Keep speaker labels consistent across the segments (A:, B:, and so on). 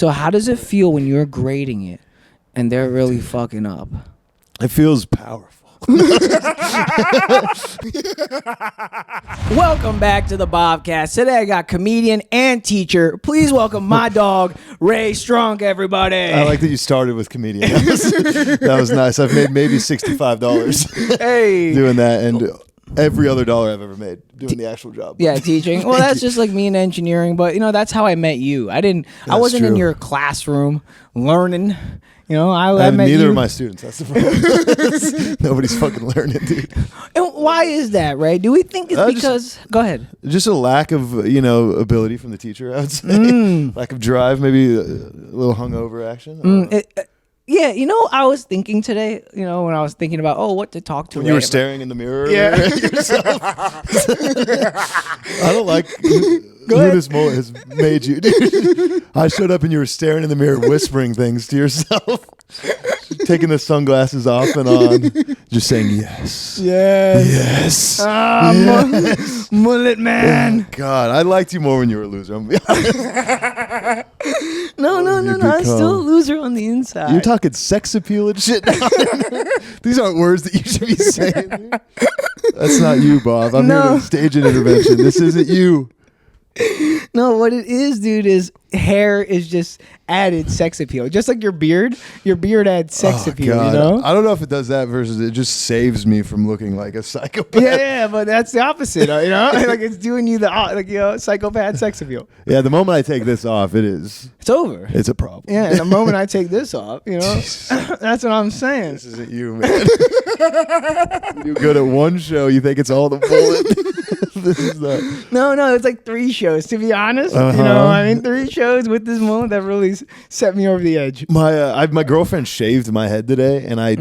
A: So how does it feel when you're grading it and they're really fucking up?
B: It feels powerful.
A: Welcome back to the Bobcast. Today I got comedian and teacher. Please welcome my dog, Ray Strunk, everybody.
B: I like that you started with comedian. That was nice. I've made maybe $65
A: Hey.
B: doing that, and every other dollar I've ever made doing the actual job.
A: Yeah, teaching. Well, that's just like me in engineering, but that's how I met you. I wasn't in your classroom learning. I met
B: neither
A: you.
B: of my students. That's the problem. Nobody's fucking learning, dude.
A: And why is that, Ray? Do we think it's because... Go ahead.
B: Just a lack of, ability from the teacher, I would say. Lack of drive, maybe a little hungover action.
A: Yeah, I was thinking today, when I was thinking about, what to talk to.
B: When you were staring in the mirror
A: yeah.
B: at yourself. I don't like who this mullet has made you, dude. I showed up and you were staring in the mirror whispering things to yourself. Taking the sunglasses off and on. Just saying yes.
A: Yes.
B: Yes.
A: Mullet man.
B: Oh, God, I liked you more when you were a loser. I'm gonna be honest.
A: No. I'm still a loser on the inside.
B: You're talking sex appeal and shit now. These aren't words that you should be saying. Dude. That's not you, Bob. I'm here to stage an intervention. This isn't you.
A: No, what it is, dude, is hair is just added sex appeal. Just like your beard adds sex appeal,
B: God. I don't know if it does that versus it just saves me from looking like a psychopath.
A: Yeah, but that's the opposite, like it's doing you the psychopath sex appeal.
B: Yeah, the moment I take this off, it's
A: over.
B: It's a problem.
A: Yeah, and the moment I take this off, that's what I'm saying.
B: This isn't you, man. You're good at one show, you think it's all the bullet. This is not.
A: No, it's like 3 shows, to be honest. 3 shows with this mullet that really set me over the edge.
B: My girlfriend shaved my head today, and I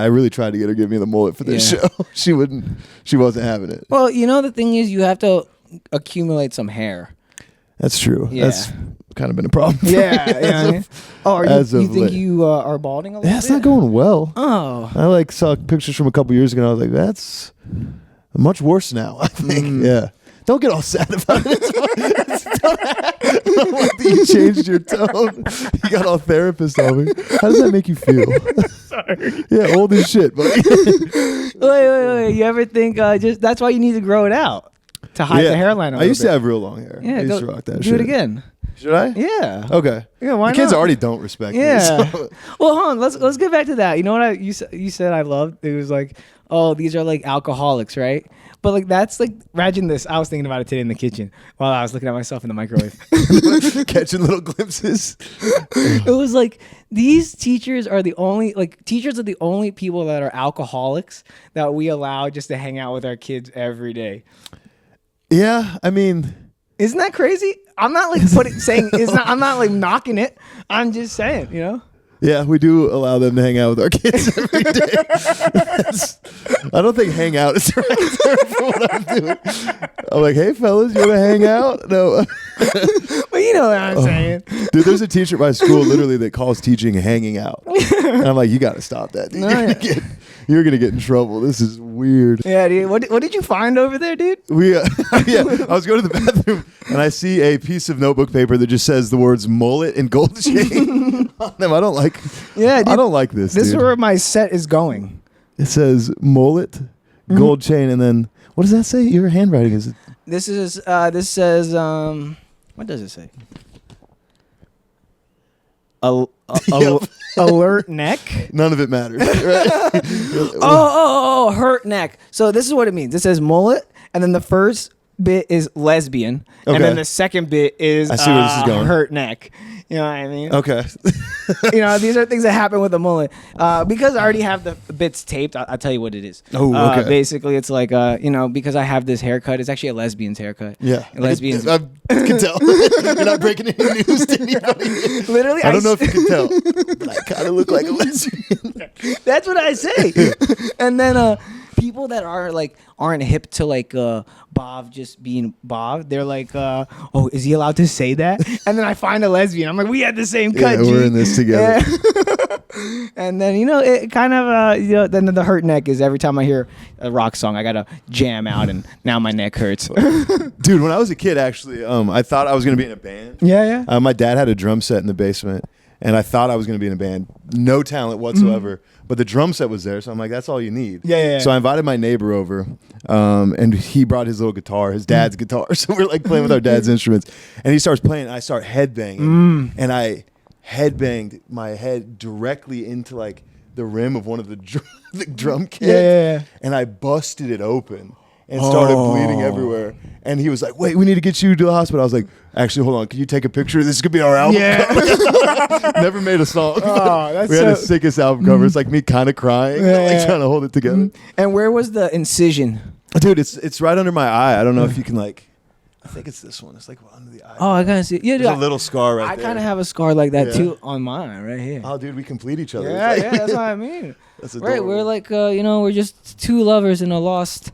B: really tried to get her to give me the mullet for this show. She wasn't having it.
A: Well, the thing is, you have to accumulate some hair.
B: That's true.
A: Yeah.
B: That's kind of been a problem.
A: Yeah. You think you are balding a little bit?
B: It's not going well.
A: Oh.
B: I saw pictures from a couple years ago, and I was like, that's much worse now, I think. Yeah. Don't get all sad about it. I don't like that you changed your tone. You got all therapist on me. How does that make you feel?
A: Sorry.
B: Yeah, old as shit, buddy.
A: Wait. You ever think that's why you need to grow it out? To hide the hairline a little
B: I used
A: bit.
B: to have real long hair.
A: Yeah,
B: I used to rock that shit.
A: Do it again.
B: Should I?
A: Yeah.
B: Okay.
A: Yeah, why
B: the kids
A: not?
B: already don't respect me.
A: Yeah.
B: So.
A: Well, hold on. Let's get back to that. You know what you said I loved? It was like, these are like alcoholics, right? But that's imagine this. I was thinking about it today in the kitchen while I was looking at myself in the microwave.
B: Catching little glimpses.
A: It was like these teachers are the only people that are alcoholics that we allow just to hang out with our kids every day.
B: Yeah, I mean,
A: isn't that crazy? I'm not saying it's not. I'm not knocking it. I'm just saying,
B: Yeah, we do allow them to hang out with our kids every day. I don't think hang out is the right term for what I'm doing. I'm like, hey, fellas, you want to hang out? No.
A: Well, you know what I'm saying.
B: Dude, there's a teacher at my school literally that calls teaching hanging out. And I'm like, you got to stop that, dude. You're going to get in trouble. This is weird.
A: Yeah, dude. What did you find over there, dude?
B: I was going to the bathroom and I see a piece of notebook paper that just says the words mullet and gold chain on them. I don't like
A: dude,
B: I don't like this,
A: This
B: dude.
A: is where my set is going.
B: It says mullet, gold chain, and then what does that say? Your handwriting is.
A: This says what does it say? Alert neck.
B: None of it matters. Right?
A: Hurt neck. So this is what it means. It says mullet, and then the first bit is lesbian, and then the second bit is
B: I see where this is going.
A: hurt neck. You know what I mean?
B: Okay.
A: These are things that happen with a mullet. Because I already have the bits taped, I'll tell you what it is.
B: Oh, okay.
A: Basically, it's like, because I have this haircut, it's actually a lesbian's haircut.
B: Yeah.
A: Lesbians.
B: I can tell. You're not breaking any news to anybody.
A: Literally,
B: I don't know if you can tell, but I kind of look like a lesbian.
A: That's what I say. And then people that aren't hip to Bhav just being Bhav, they're like, oh, is he allowed to say that? And then I find a lesbian. I'm like, we had the same cut.
B: Yeah, we're in this together.
A: Yeah. And then it kind of then the hurt neck is every time I hear a rock song, I gotta jam out, and now my neck hurts.
B: Dude, when I was a kid, actually, I thought I was gonna be in a band.
A: Yeah, yeah.
B: My dad had a drum set in the basement, and I thought I was gonna be in a band. No talent whatsoever. But the drum set was there, so I'm like, that's all you need.
A: Yeah.
B: So I invited my neighbor over, and he brought his little guitar, his dad's guitar. So we're like playing with our dad's instruments. And he starts playing, and I start headbanging. And I headbanged my head directly into like the rim of one of the drum kits.
A: Yeah.
B: And I busted it open and started bleeding everywhere. And he was like, wait, we need to get you to the hospital. I was like, actually, hold on. Can you take a picture? This could be our album cover. Never made a song.
A: Oh,
B: we had the sickest album cover. It's like me kind of crying, like trying to hold it together.
A: And where was the incision?
B: Dude, it's right under my eye. I don't know if you can I think it's this one. It's like under the eye.
A: Oh, I gotta see. Yeah, dude,
B: there's a little scar right
A: I
B: there.
A: kind of have a scar like that too on mine right here.
B: Oh, dude, we complete each other.
A: Yeah, that's what I mean.
B: That's
A: right,
B: adorable.
A: we're like, we're just two lovers in a lost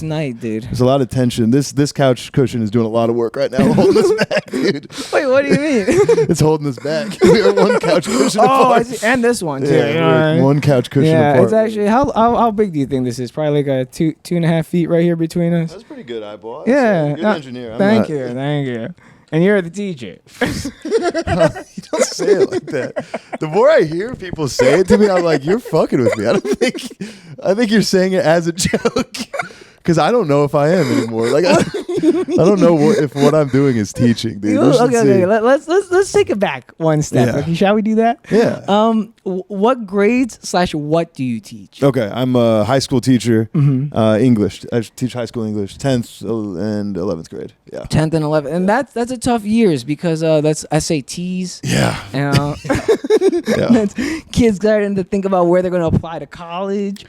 A: night, dude.
B: There's a lot of tension. This couch cushion is doing a lot of work right now, holding us back, dude.
A: Wait, what do you mean?
B: It's holding us back. We are one couch cushion apart.
A: I see. And this one too.
B: Yeah,
A: You know what I mean?
B: one couch cushion
A: yeah,
B: apart.
A: it's actually how big do you think this is? Probably like a 2.5 feet right here between us.
B: That's pretty good, eyeball.
A: Yeah,
B: You're the engineer. I'm
A: thank
B: not.
A: you. And you're the teacher.
B: You don't say it like that. The more I hear people say it to me, I'm like, you're fucking with me. I think you're saying it as a joke. Because I don't know if I am anymore. Like I don't know if what I'm doing is teaching, dude.
A: Okay. Let's take it back one step.
B: Yeah.
A: Okay, shall we do that?
B: Yeah.
A: What grades / what do you teach?
B: Okay, I'm a high school teacher. English. I teach high school English, 10th and 11th grade. Yeah.
A: 10th and 11th, and that's a tough years because that's SATs.
B: Yeah.
A: That's kids starting to think about where they're going to apply to college.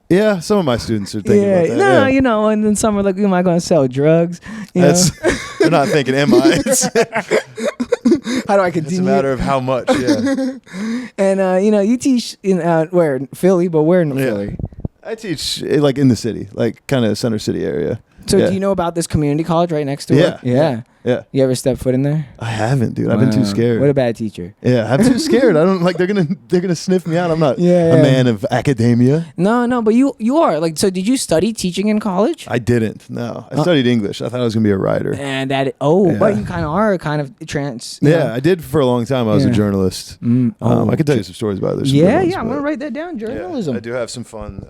B: Yeah, some of my students are thinking about that.
A: No, and then some are like, am I going to sell drugs? They're
B: not thinking, am I?
A: How do I continue?
B: It's a matter of how much, yeah.
A: And, you teach in, where? Philly, but where in Philly?
B: I teach like in the city, like kind of center city area.
A: So do you know about this community college right next to it? Yeah. You ever step foot in there?
B: I haven't, dude. I've been too scared.
A: What a bad teacher.
B: Yeah, I'm too scared. I don't like they're gonna sniff me out. I'm not a man of academia.
A: No, but you are. Like, so did you study teaching in college?
B: I didn't. No. I studied English. I thought I was gonna be a writer.
A: And but you kind of are trans.
B: Yeah, I did for a long time. I was a journalist. I could tell you some stories about this.
A: Yeah, I'm gonna write that down. Journalism.
B: Yeah, I do have some fun.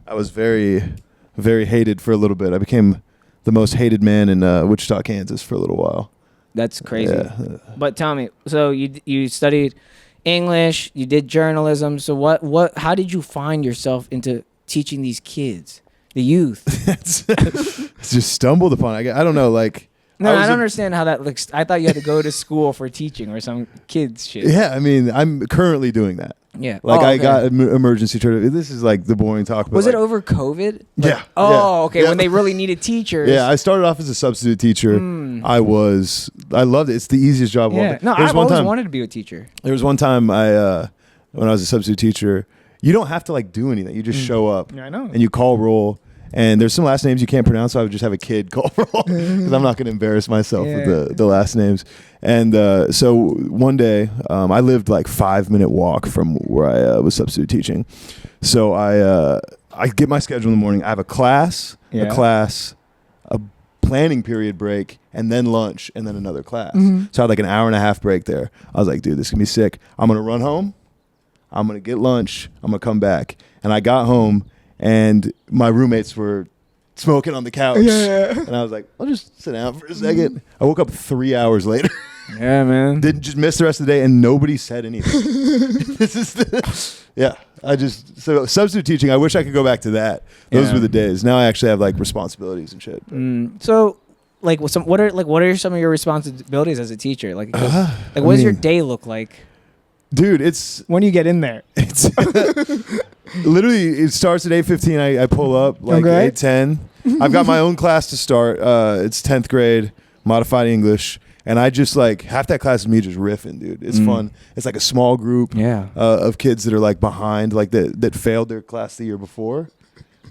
B: I was very, very hated for a little bit. I became the most hated man in Wichita, Kansas for a little while.
A: That's crazy.
B: Yeah.
A: But tell me, so you studied English, you did journalism. So how did you find yourself into teaching these kids, the youth?
B: It's just stumbled upon. I don't know, like.
A: No, I don't understand how that looks. I thought you had to go to school for teaching or some kids shit.
B: Yeah, I mean, I'm currently doing that.
A: Yeah.
B: Like I got emergency treatment. This is like the boring talk. But
A: was it over COVID?
B: Yeah.
A: Okay.
B: Yeah.
A: When they really needed teachers.
B: Yeah, I started off as a substitute teacher. I loved it. It's the easiest job.
A: Yeah. No, I've always wanted to be a teacher.
B: There was one time when I was a substitute teacher, you don't have to like do anything. You just show up.
A: Yeah, I know.
B: And you call roll. And there's some last names you can't pronounce, so I would just have a kid call roll because I'm not going to embarrass myself with the last names. And so one day, I lived like 5-minute walk from where I was substitute teaching. So I get my schedule in the morning. I have a class, a planning period break, and then lunch, and then another class. So I had like an hour and a half break there. I was like, dude, this can be sick. I'm going to run home. I'm going to get lunch. I'm going to come back. And I got home. And my roommates were smoking on the couch. And I was like, I'll just sit down for a second. I woke up 3 hours later.
A: Yeah, man.
B: Didn't just miss the rest of the day, and nobody said anything. So substitute teaching, I wish I could go back to that. Those were the days. Now I actually have like responsibilities and shit.
A: So like what are some of your responsibilities as a teacher? Like what does your day look like?
B: Dude, it's
A: when you get in there.
B: It's literally it starts at 8:15. I pull up like 8:10. I've got my own class to start. It's 10th grade, modified English, and I just like half that class is me just riffing, dude. It's fun. It's like a small group of kids that are like behind, like that failed their class the year before.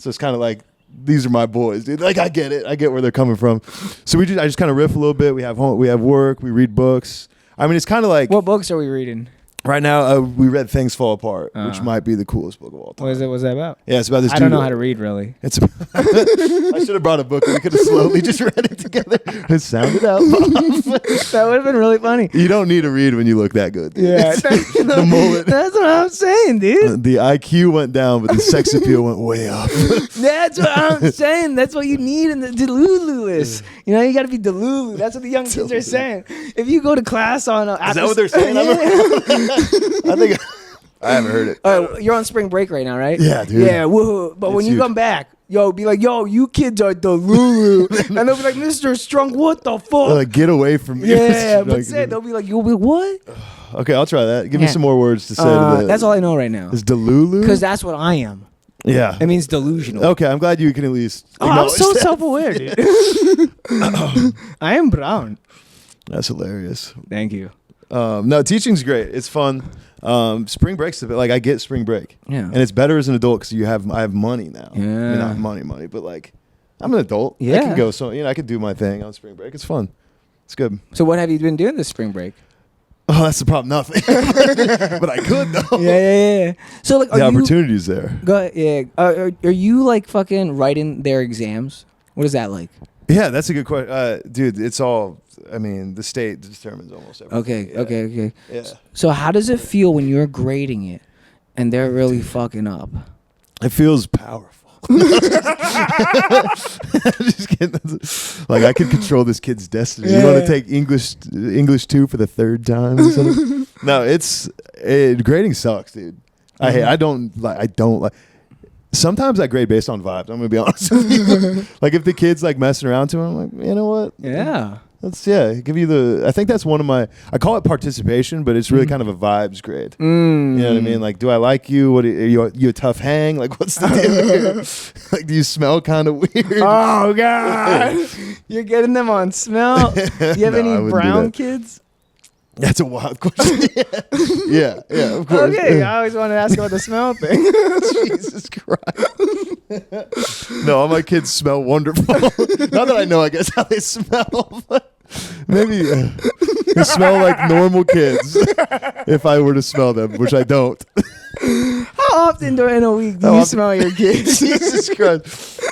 B: So it's kind of like, these are my boys, dude. Like, I get it. I get where they're coming from. So I just kind of riff a little bit. We have work. We read books. I mean, it's kind of like.
A: What books are we reading?
B: Right now, we read Things Fall Apart, which might be the coolest book of all time.
A: What's that about?
B: Yeah, it's about this dude.
A: I don't know how to read, really.
B: I should have brought a book. We could have slowly just read it together and sounded out.
A: That would have been really funny.
B: You don't need to read when you look that good. Dude.
A: Yeah.
B: The mullet.
A: That's what I'm saying, dude.
B: The IQ went down, but the sex appeal went way up.
A: That's what I'm saying. That's what you need in the Delulu-less. You know, you got to be Delulu. That's what the young kids are saying. If you go to class on...
B: Is that what they're saying? I think... I haven't heard it.
A: All right, you're on spring break right now, right?
B: Yeah, dude.
A: Yeah, woohoo. But when you come back, be like, yo, you kids are Delulu. And they'll be like, Mr. Strunk, what the fuck?
B: Like, get away from me.
A: Yeah, but they'll be like, you'll be what?
B: Okay, I'll try that. Give me some more words to say to that.
A: That's all I know right now.
B: Is Delulu?
A: Because that's what I am.
B: Yeah.
A: It means delusional.
B: Okay, I'm glad you can at least
A: I'm so
B: that.
A: self-aware, dude. I am brown.
B: That's hilarious.
A: Thank you.
B: No, teaching's great. It's fun. Spring break's a bit like I get spring break.
A: Yeah.
B: And it's better as an adult because I have money now.
A: Yeah.
B: I mean, not money, but like I'm an adult.
A: Yeah.
B: I can go I can do my thing on spring break. It's fun. It's good.
A: So what have you been doing this spring break?
B: Oh, that's the problem. Nothing. But I could though.
A: Yeah. So like,
B: the opportunity's there.
A: Go ahead, yeah. Are you like fucking writing their exams? What is that like?
B: Yeah, that's a good question, dude. It's all. I mean, the state determines almost everything.
A: Okay.
B: Yeah.
A: So how does it feel when you're grading it and they're really fucking up?
B: It feels powerful. Just kidding. Like I could control this kid's destiny. You want to take English 2 for the third time? No, grading sucks, dude. I don't like. Sometimes I grade based on vibes. I'm gonna be honest with you. Like if the kid's like messing around too, I'm like, you know what?
A: Yeah.
B: Give you I think that's one of my, I call it participation, but it's really kind of a vibes grade. You know what I mean? Like, do I like you? What are you a tough hang? Like, what's the deal here? Like, do you smell kind of weird?
A: Oh God. You're getting them on smell. Do you have any brown kids?
B: That's a wild question. Yeah, of course.
A: Okay, I always wanted to ask about the smell thing.
B: Jesus Christ. No, all my kids smell wonderful. Not that I know, I guess, how they smell, but maybe they smell like normal kids if I were to smell them, which I don't.
A: How often during a week do you smell your kids?
B: Jesus Christ.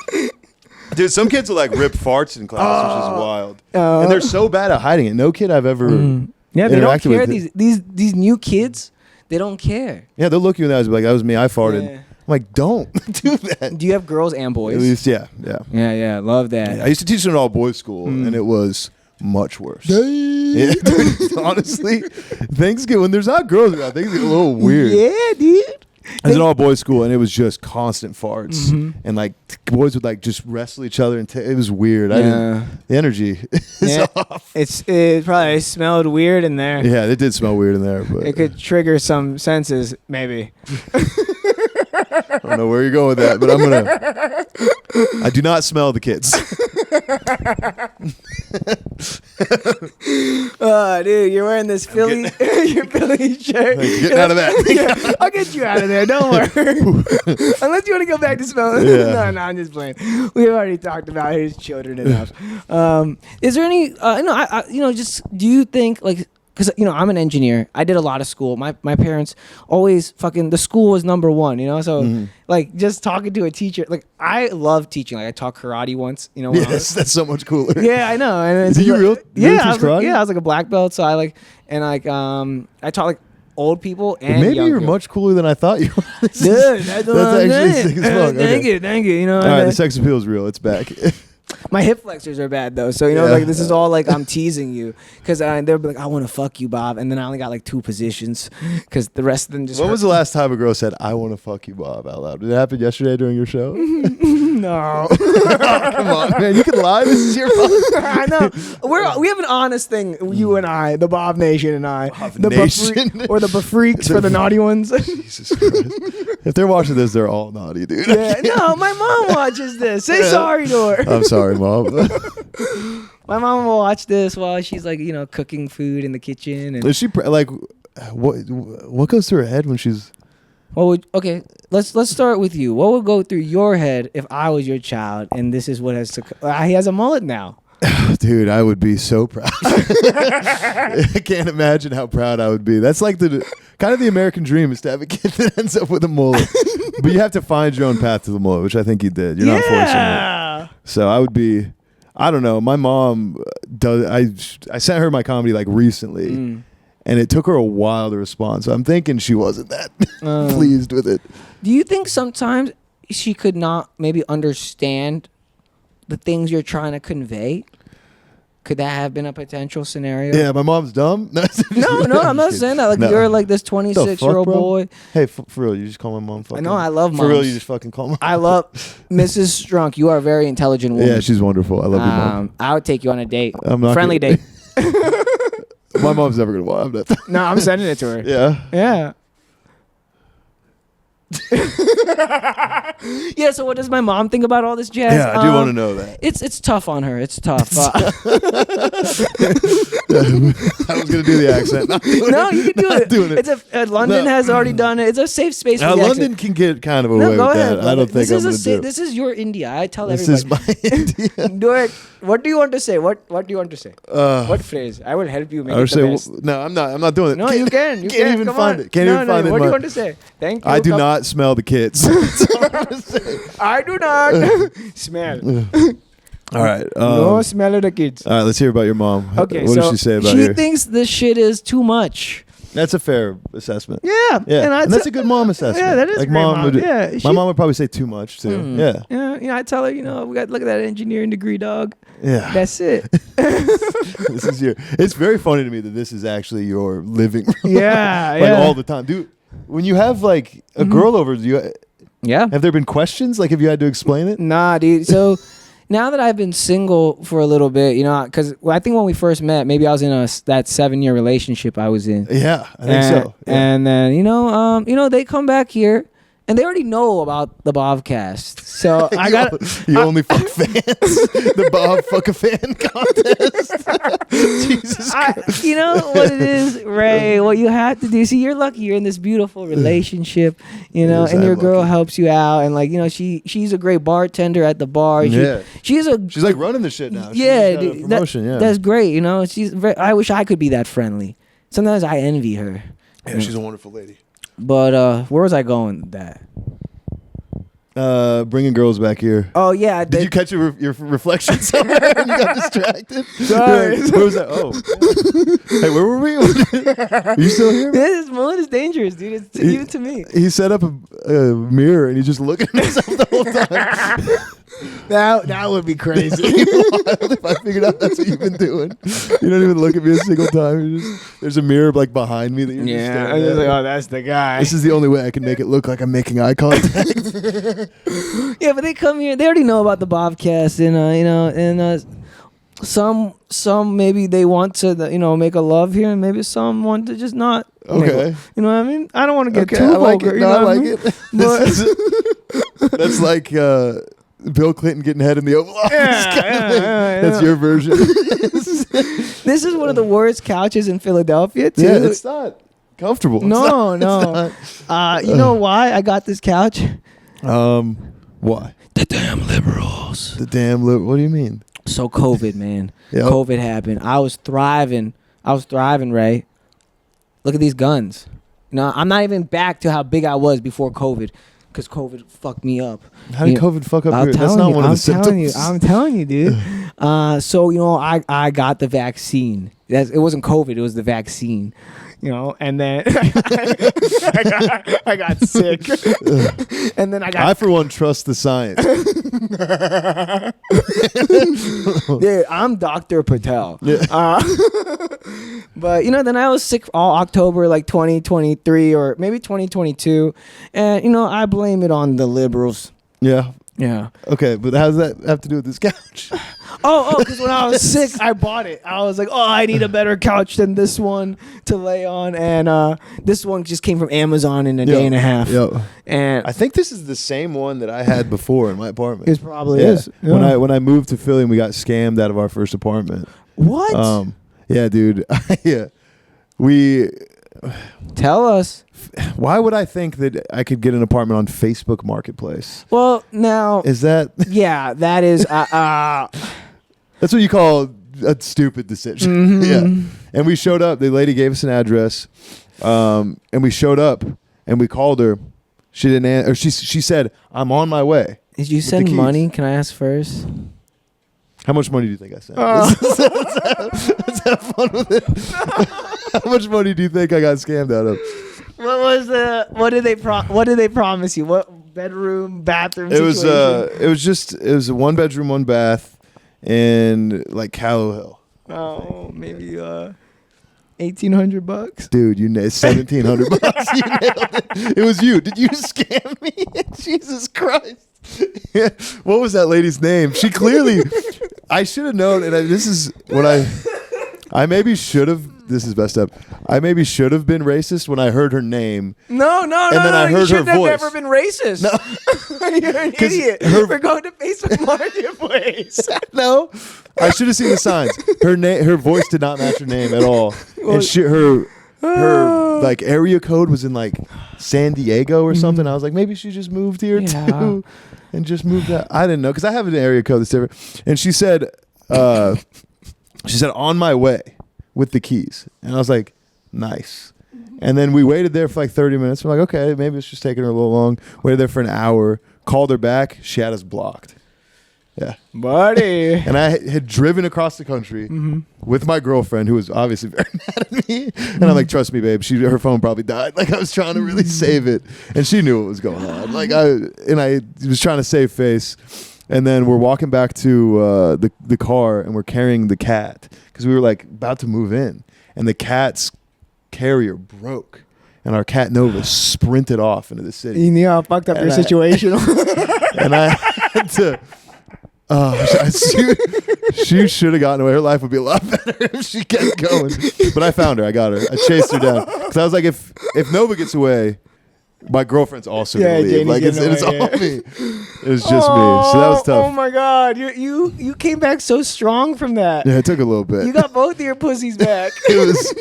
B: Dude, some kids will like rip farts in class, which is wild. And they're so bad at hiding it. No kid I've ever...
A: Yeah, they don't care. These new kids, they don't care.
B: Yeah, they'll look you in the eyes and be like, that was me, I farted. Yeah. I'm like, don't do that.
A: Do you have girls and boys?
B: At least, yeah.
A: Yeah, love that.
B: Yeah, I used to teach in an all-boys school, and it was much worse. Yeah, honestly, things get, when there's not girls around, things get a little weird.
A: Yeah, dude.
B: I was in an all-boys school, and it was just constant farts. And, like, boys would, like, just wrestle each other. And it was weird. The energy is off.
A: It probably smelled weird in there.
B: Yeah, it did smell weird in there. But
A: it could trigger some senses, maybe.
B: I don't know where you're going with that, but I do not smell the kids.
A: Oh, dude, you're wearing this Philly shirt.
B: Getting out of that.
A: Yeah, I'll get you out of there. Don't worry. Unless you want to go back to smelling.
B: Yeah.
A: No, I'm just playing. We've already talked about his children enough. Is there any, just do you think like, because, I'm an engineer. I did a lot of school. My parents always the school was number one, So, like, just talking to a teacher. Like, I love teaching. Like, I taught karate once,
B: Yes, that's so much cooler.
A: Yeah, I know. And
B: Did you really teach karate?
A: I was like a black belt. So, I taught, like, old people and
B: maybe
A: young
B: you're
A: people.
B: much cooler than I thought you were.
A: Dude, that's
B: actually sick as fuck.
A: Thank you.
B: All right, the sex appeal is real. It's back.
A: My hip flexors are bad though, so like this is all like I'm teasing you because they'll be like, I want to fuck you, Bob, and then I only got like 2 positions because the rest of them just.
B: When was the last time a girl said, "I want to fuck you, Bob," out loud? Did it happen yesterday during your show?
A: No.
B: Come on, man, you can lie. This is your fault.
A: I know. We have an honest thing, you and I, the Bob Nation and I, the
B: Nation.
A: Or the Bafreaks for the naughty ones.
B: Jesus Christ! If they're watching this, they're all naughty, dude.
A: Yeah, no, my mom watches this. Say sorry to her.
B: I'm sorry, Mom.
A: My mom will watch this while she's like, cooking food in the kitchen. And
B: is she like, what goes through her head when she's?
A: Okay, let's start with you. What would go through your head if I was your child and this is what has to he has a mullet now?
B: Dude, I would be so proud. I can't imagine how proud I would be. That's like the kind of the American dream is to have a kid that ends up with a mullet. But you have to find your own path to the mullet, which I think you did. You're not forcing it. So I would be, I don't know. My mom does. I sent her my comedy like recently, and it took her a while to respond. So I'm thinking she wasn't that pleased with it.
A: Do you think sometimes she could not maybe understand the things you're trying to convey? Could that have been a potential scenario?
B: Yeah, my mom's dumb.
A: No, I'm not saying that. Like you're like this 26-year-old boy.
B: Hey, for real, you just call my mom fucking.
A: I know, I love moms.
B: For real, you just fucking call my.
A: I love Mrs. Strunk. You are a very intelligent woman.
B: Yeah, she's wonderful. I love your mom.
A: I would take you on a date.
B: I'm not
A: friendly date.
B: My mom's never gonna want that.
A: No, I'm sending it to her.
B: Yeah.
A: Yeah. Yeah, so what does my mom think about all this jazz?
B: Yeah, I do want to know that.
A: It's tough on her. It's tough.
B: I was gonna do the accent.
A: No, you can do it.
B: Doing it.
A: London has already done it. It's a safe space for the
B: London
A: accent.
B: can get kind of away with that. I don't think I'm gonna do it.
A: This is your India. I tell
B: this
A: everybody.
B: This is my India.
A: Do it. What do you want to say? What do you want to say? What phrase? I will help you make it the best.
B: No, I'm not. I'm not doing it.
A: No, you can. You
B: can't even
A: Come
B: find
A: on.
B: it. Can't even find it.
A: What do you want to say? Thank you.
B: I do not smell the kids.
A: I do not smell.
B: All right.
A: No smell of the kids.
B: All right, let's hear about your mom.
A: Okay,
B: what does she say about you?
A: She thinks this shit is too much.
B: That's a fair assessment.
A: Yeah.
B: And that's a good mom assessment.
A: Yeah, that is
B: like
A: great
B: mom.
A: My
B: mom would probably say too much too. Yeah.
A: Yeah. I tell her, we got look at that engineering degree, dog.
B: Yeah.
A: That's it.
B: This is it's very funny to me that this is actually your living room.
A: Yeah.
B: Like all the time, dude. When you have like a girl over, have there been questions? Like, have you had to explain it?
A: Nah, dude. So now that I've been single for a little bit, because I think when we first met, maybe I was in that 7-year relationship I was in.
B: Yeah, I think so. Yeah.
A: And then they come back here. And they already know about the Bhavcast. So I got
B: you only fuck fans. The Bhav fuck a fan contest. Jesus Christ.
A: You know what it is, Ray? What you have to do. See, you're lucky you're in this beautiful relationship, and your girl helps you out, and she's a great bartender at the bar. She's
B: like running the shit now.
A: Yeah, dude, that's great. I wish I could be that friendly. Sometimes I envy her.
B: Yeah, she's a wonderful lady.
A: But where was I going with that?
B: Bringing girls back here.
A: Oh yeah.
B: Did you catch your reflection somewhere and you got distracted?
A: Sorry.
B: Where was that? Oh. Hey, where were we? Are you still here?
A: This mullet is dangerous, dude. It's even to me.
B: He set up a mirror and he's just looking at himself the whole time.
A: That would be crazy.
B: If I figured out that's what you've been doing. You don't even look at me a single time. There's a mirror like behind me that you're just staring
A: I'm just
B: at.
A: like, oh, that's the guy.
B: This is the only way I can make it look like I'm making eye contact.
A: Yeah, but they come here. They already know about the Bhavcast, and some maybe they want to make a love here, and maybe some want to just not.
B: Okay.
A: You know what I mean? I don't want to get too
B: I like
A: vulgar.
B: it.
A: No,
B: I like it.
A: But
B: that's like Bill Clinton getting head in the Oval Office.
A: Yeah.
B: That's your version.
A: This is one of the worst couches in Philadelphia, too.
B: Yeah, it's not comfortable.
A: No. You know why I got this couch?
B: Why?
A: The damn liberals.
B: What do you mean?
A: So COVID, man.
B: Yep.
A: COVID happened. I was thriving, Ray. Look at these guns. I'm not even back to how big I was before COVID, because COVID fucked me up.
B: How did COVID fuck up your... That's not one of the symptoms.
A: I'm telling you, dude. So, I got the vaccine. It wasn't COVID. It was the vaccine. And then I got sick. And then
B: I, for one, trust the science.
A: Dude, I'm Dr. Patel.
B: Yeah.
A: But, then I was sick all October, 2023 or maybe 2022. And, I blame it on the liberals.
B: Yeah.
A: Yeah.
B: Okay, but how does that have to do with this couch?
A: Because when I was sick, I bought it. I was like, I need a better couch than this one to lay on. And this one just came from Amazon in a day and a half.
B: Yo.
A: And
B: I think this is the same one that I had before in my apartment.
A: It probably is.
B: Yeah. When I moved to Philly and we got scammed out of our first apartment.
A: What?
B: Yeah, dude. Yeah. We
A: Tell us.
B: Why would I think that I could get an apartment on Facebook Marketplace?
A: Well, now
B: Is that?
A: Yeah, that is.
B: That's what you call a stupid decision. Yeah. And we showed up. The lady gave us an address, and we showed up, and we called her. She didn't answer. She said, "I'm on my way."
A: Did you send money? Can I ask first?
B: How much money do you think I sent? Let's have fun with it. How much money do you think I got scammed out of?
A: What did they promise you? What bedroom, bathroom?
B: It was
A: situation?
B: it was a 1-bedroom, 1 bath in like Callow Hill.
A: Oh, maybe $1,800.
B: Dude, you nailed $1,700. You nailed it. It was you. Did you scam me? Jesus Christ. Yeah. What was that lady's name? She clearly. I should have known, and this is what I maybe should have. This is messed up. I maybe should have been racist when I heard her name.
A: No.
B: And then I heard her voice.
A: You should have never been racist. No. You're an idiot. We're going to Facebook Marketplace.
B: No. I should have seen the signs. Her voice did not match her name at all.
A: Well,
B: And her like area code was in like San Diego or something. I was like, maybe she just moved here too, and just moved out. I didn't know because I have an area code that's different. And she said, on my way with the keys, and I was like, nice. And then we waited there for like 30 minutes. We're like, okay, maybe it's just taking her a little long. Waited there for an hour. Called her back. She had us blocked. Yeah.
A: Buddy.
B: And I had driven across the country with my girlfriend, who was obviously very mad at me. And I'm like, trust me, babe. Her phone probably died. Like, I was trying to really save it. And she knew what was going on. Like, I was trying to save face. And then we're walking back to the car, and we're carrying the cat because we were like about to move in. And the cat's carrier broke. And our cat Nova sprinted off into the city.
A: You knew how fucked up your situation.
B: And I had to... she should have gotten away. Her life would be a lot better if she kept going. But I found her. I got her. I chased her down because I was like, if Nova gets away, my girlfriend's also gonna leave. Like it's all me. It was just me. So that was tough.
A: Oh my god, you came back so strong from that.
B: Yeah, it took a little bit.
A: You got both of your pussies back.
B: It was,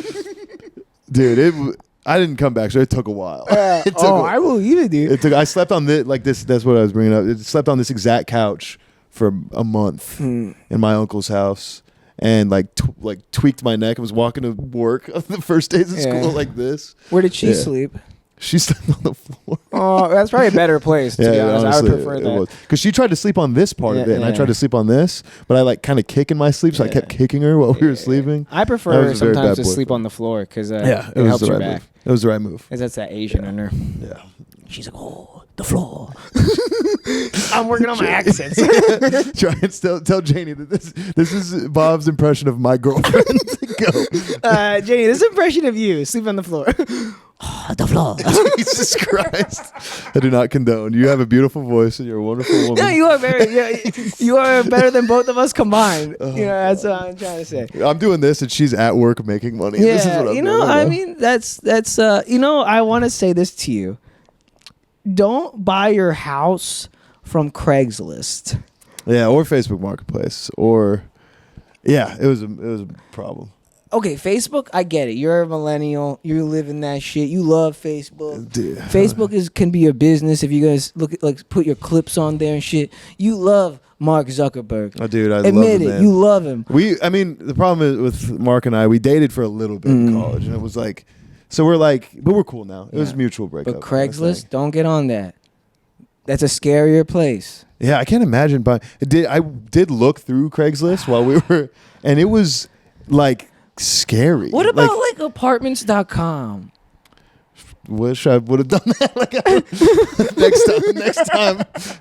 B: dude. I didn't come back, so it took a while.
A: I believe it, dude.
B: I slept on this. That's what I was bringing up. I slept on this exact couch for a month in my uncle's house, and like tweaked my neck. I was walking to work on the first days of school like this.
A: Where did she sleep?
B: She slept on the floor.
A: Oh, that's probably a better place, to be honest.
B: Honestly,
A: I would prefer that.
B: Because she tried to sleep on this part of it, and I tried to sleep on this, but I like kind of kick in my sleep, so I kept kicking her while we were sleeping.
A: I prefer sometimes to sleep on the floor because it helps your back.
B: It was the right move.
A: Because that's that Asian in her.
B: Yeah.
A: She's like, oh, the floor. I'm working on my accents.
B: Try and tell Janie that this is Bob's impression of my girlfriend. Go.
A: Janie, this impression of you, sleep on the floor. Oh, the floor.
B: Jesus Christ. I do not condone. You have a beautiful voice and you're a wonderful woman.
A: No, you are you are better than both of us combined. That's what I'm trying to say.
B: I'm doing this and she's at work making money.
A: Yeah,
B: this is what I'm doing.
A: I mean, that's I want to say this to you. Don't buy your house from Craigslist.
B: Yeah, or Facebook Marketplace, or it was a problem.
A: Okay, Facebook, I get it. You're a millennial. You live in that shit. You love Facebook.
B: Dude.
A: Facebook can be a business if you guys look at, like, put your clips on there and shit. You love Mark Zuckerberg.
B: Oh, dude, I
A: admit
B: love him,
A: it.
B: man.
A: You love him.
B: The problem is with Mark and I, we dated for a little bit in college, and it was like, so we're like, but we're cool now. It was mutual breakup.
A: But Craigslist, don't get on that. That's a scarier place.
B: Yeah, I can't imagine. But I did look through Craigslist while we were, and it was like scary.
A: What about like apartments.com?
B: Wish I would have done that.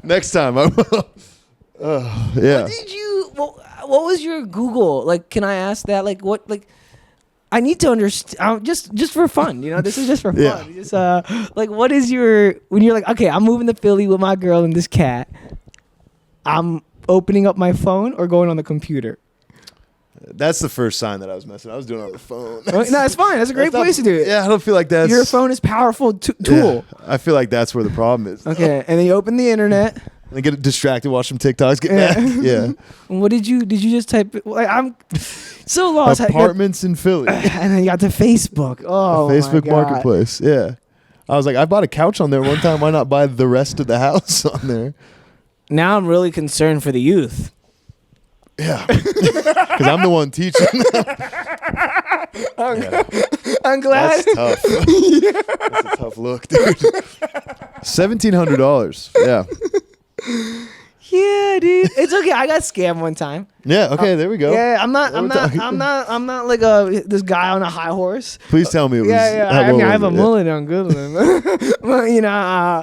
B: Next time I will. Yeah.
A: What was your Google? Like, can I ask that? Like, what? Like, I need to understand. Just for fun, This is just for fun.
B: Yeah.
A: Just like, what is when you're like, okay, I'm moving to Philly with my girl and this cat. I'm opening up my phone or going on the computer.
B: That's the first sign that I was messing. I was doing it on the phone.
A: No, it's fine. That's a great place to do it.
B: Yeah, I don't feel like that's...
A: Your phone is a powerful tool.
B: Yeah, I feel like that's where the problem is.
A: Okay, and then you open the internet.
B: And get distracted, watch some TikToks, get back. Yeah.
A: What did you just type? Like, I'm so lost.
B: Apartments in Philly.
A: And then you got to Facebook. Oh,
B: Facebook
A: my God.
B: Marketplace. Yeah. I was like, I bought a couch on there one time. Why not buy the rest of the house on there?
A: Now I'm really concerned for the youth.
B: Yeah. Because I'm the one teaching.
A: I'm glad.
B: That's tough. That's a tough look, dude. $1,700. Yeah.
A: Yeah, dude. It's okay. I got scammed one time.
B: Yeah. Okay. There we go.
A: Yeah, I'm not like this guy on a high horse.
B: Please tell me it was.
A: Yeah. I mean, I have a mullet on good one. Well, you know,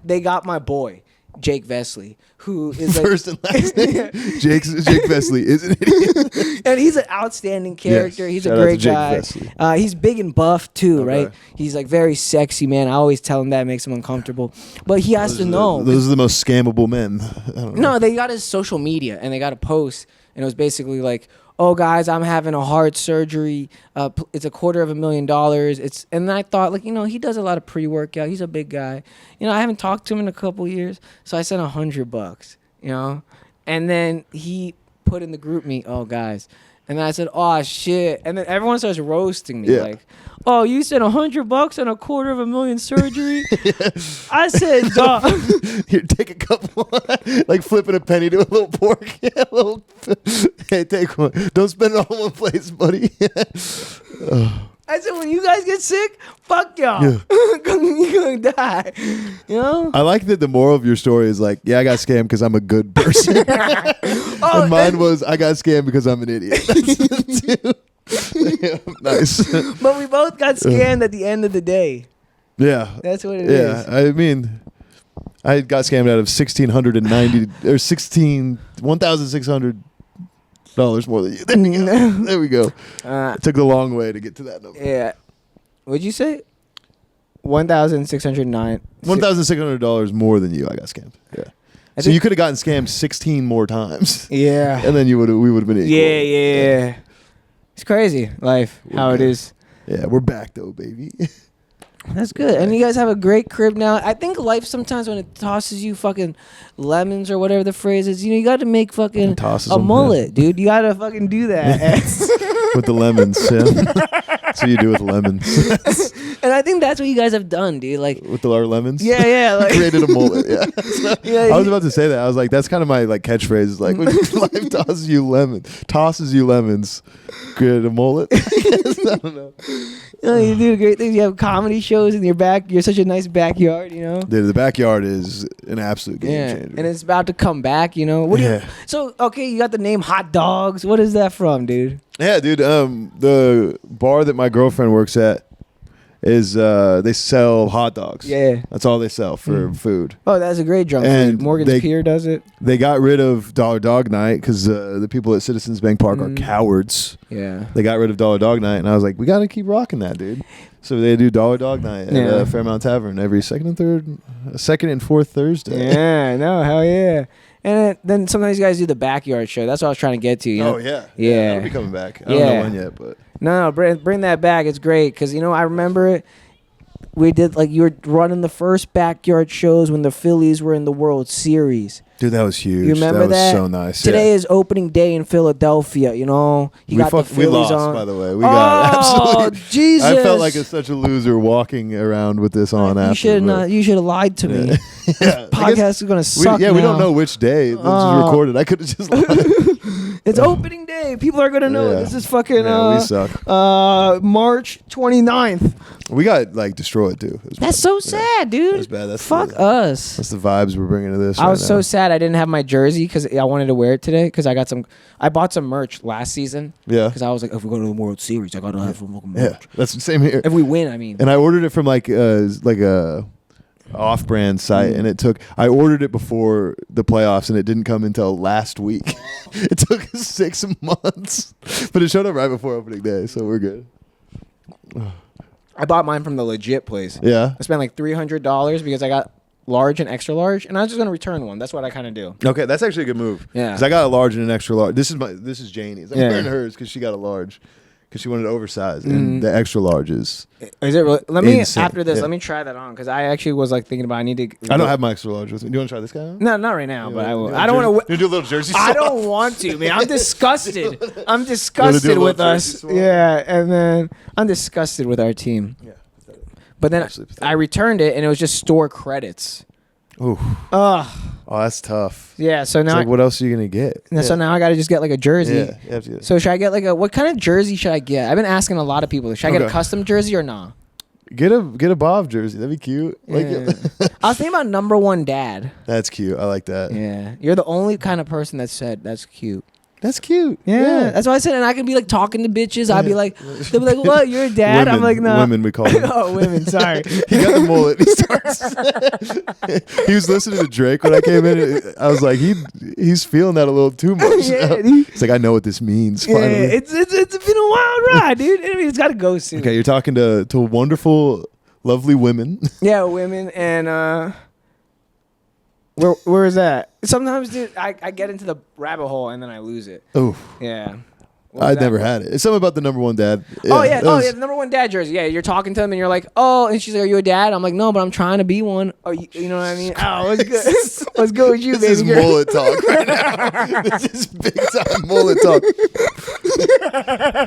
A: they got my boy, Jake Vesley, who is like,
B: first and last name. Jake Vesley is an idiot.
A: and he's an outstanding character.
B: Yes,
A: He's
B: shout
A: a
B: out to
A: great
B: Jake
A: guy.
B: Vesley.
A: He's big and buff too,
B: Okay.
A: right? He's like very sexy, man. I always tell him that, it makes him uncomfortable. But he has to know.
B: Those are the most scammable men. I don't know.
A: No, they got his social media and they got a post, and it was basically like, "Oh, guys, I'm having a heart surgery. It's $250,000. It's," and then I thought, like, you know, he does a lot of pre-workout. He's a big guy. You know, I haven't talked to him in a couple years, so I sent $100. You know, and then he put in the group me, "Oh, guys," and then I said, "Oh shit," and then everyone starts roasting me, like, "Oh, you said $100 and $250,000 surgery?" I said, "Dog."
B: Here, take a couple. Like flipping a penny to a little pork. Yeah, a little. Hey, take one. Don't spend it all in one place, buddy.
A: I said, when you guys get sick, fuck y'all.
B: Yeah.
A: You're gonna die. You know?
B: I like that the moral of your story is like, yeah, I got scammed because I'm a good person. And mine was, I got scammed because I'm an idiot. Yeah, nice.
A: But we both got scammed at the end of the day.
B: Yeah.
A: That's what it is.
B: Yeah, I mean, I got scammed out of $1,690 or $1,600 more than you. There we go. It took the long way to get to that number.
A: Yeah. What'd you say? 1,609.
B: $1,600 more than you. I got scammed. Yeah. So you could have gotten scammed 16 more times.
A: Yeah.
B: And then we would have been equal.
A: Yeah. It's crazy, life, how it is.
B: Yeah, we're back though, baby.
A: That's good. And you guys have a great crib now. I think life sometimes when it tosses you fucking lemons or whatever the phrase is, you know, you got to make fucking a mullet, dude. You got to fucking do that.
B: With the lemons, yeah. That's what you do with lemons.
A: And I think that's what you guys have done, dude. Like
B: with our lemons?
A: Yeah. Like,
B: created a mullet, yeah.
A: Yeah.
B: I was about to say that. I was like, that's kind of my like catchphrase. Is like, when life tosses you lemons, create a mullet. I don't know.
A: You do great things. You have comedy shows in your back. You're such a nice backyard, you know.
B: Dude, the backyard is an absolute game changer.
A: And it's about to come back, you know. So okay, you got the name Hot Dogs. What is that from, dude?
B: Yeah, dude. The bar that my girlfriend works at is they sell hot dogs.
A: Yeah,
B: that's all they sell for food.
A: Oh, that's a great junk food. Morgan's Pier does it.
B: They got rid of Dollar Dog Night because the people at Citizens Bank Park are cowards.
A: Yeah,
B: they got rid of Dollar Dog Night, and I was like, we got to keep rocking that, dude. So they do Dollar Dog Night at Fairmount Tavern every second and fourth Thursday.
A: Yeah, no, hell yeah. And then sometimes you guys do the backyard show. That's what I was trying to get to. You know?
B: Oh yeah,
A: yeah.
B: That'll be coming back. I don't know when yet, but
A: no, bring that back. It's great because you know I remember it. We did like you were running the first backyard shows when the Phillies were in the World Series.
B: Dude, that was huge.
A: You remember that?
B: That was so nice.
A: Today is opening day in Philadelphia. You know,
B: we lost,
A: on.
B: by the way. We got absolutely.
A: Jesus!
B: I felt like such a loser walking around with this on.
A: You should have lied to me. This podcast is gonna suck.
B: We don't know which day this was recorded. I could have just lied.
A: It's opening day. People are gonna know this is fucking.
B: We suck.
A: March 29th.
B: We got like destroyed too.
A: That's so sad, dude.
B: That's bad.
A: Fuck us.
B: That's the vibes we're bringing to this.
A: I was so sad I didn't have my jersey because I wanted to wear it today because I bought some merch last season. Yeah. Because I was like, if we go to the World Series, I gotta have some merch.
B: Yeah, that's the same here.
A: If we win, I mean.
B: And I ordered it from like a off-brand site, and I ordered it before the playoffs, and it didn't come until last week. It took 6 months, but it showed up right before opening day, so we're good.
A: I bought mine from the legit place.
B: Yeah. I
A: spent like $300 because I got large and extra large, and I was just gonna return one. That's what I kind of do.
B: Okay, that's actually a good move.
A: Yeah.
B: Because I got a large and an extra large. This is Janie's. I'm wearing hers because she got a large. because she wanted oversized, and the extra large is.
A: Is it really? Let me
B: insane.
A: after this.
B: Yeah.
A: Let me try that on because I actually was like thinking about I need to.
B: I don't have my extra large with me. Do you want to try this guy on?
A: No, not right now, but I will.
B: You
A: I don't want to.
B: You do a little jersey.
A: I
B: swap?
A: don't want to, man. I'm disgusted. I'm disgusted
B: little
A: with us.
B: jersey swap?
A: Yeah, and then I'm disgusted with our team.
B: Yeah.
A: But then
B: Absolutely pathetic.
A: I returned it, and it was just store credits.
B: Ooh.
A: Ugh.
B: Oh, that's tough.
A: Yeah. So
B: It's
A: now,
B: like, what else are you gonna get?
A: so now I got to just get like a jersey.
B: Yeah, you have to get
A: So should I get like a what kind of jersey should I get? I've been asking a lot of people. Should I get a
B: Okay.
A: custom jersey or not?
B: Get a Bhav jersey. That'd be cute. Like
A: Yeah. I was thinking about number one dad.
B: that's cute. I like that.
A: Yeah, you're the only kind of person that said that's cute.
B: That's cute.
A: Yeah, that's why I said, and I could be like talking to bitches. I'd be like, they'll be like, "What? You're a dad?"
B: Women,
A: I'm like, "No."
B: women we call them.
A: Oh, women. Sorry.
B: He got the mullet. He starts. He was listening to Drake when I came in. I was like, he's feeling that a little too much.
A: Yeah, dude.
B: He's like, I know what this means.
A: Yeah,
B: Finally.
A: it's been a wild ride, dude. I mean, it's got to go soon.
B: Okay, you're talking to wonderful, lovely women.
A: Yeah, women and where is that? Sometimes, dude, I get into the rabbit hole and then I lose it.
B: Oh,
A: Yeah. What was
B: I'd
A: that?
B: never had it. It's something about the number one dad.
A: Oh yeah,
B: that was-
A: the number one dad jersey. Yeah, you're talking to them and you're like, oh, and she's like, are you a dad? I'm like, no, but I'm trying to be one. Or you know what I mean? Oh, what's good? What's good with you,
B: This
A: baby
B: is
A: girl?
B: mullet talk right now. This is big time mullet talk.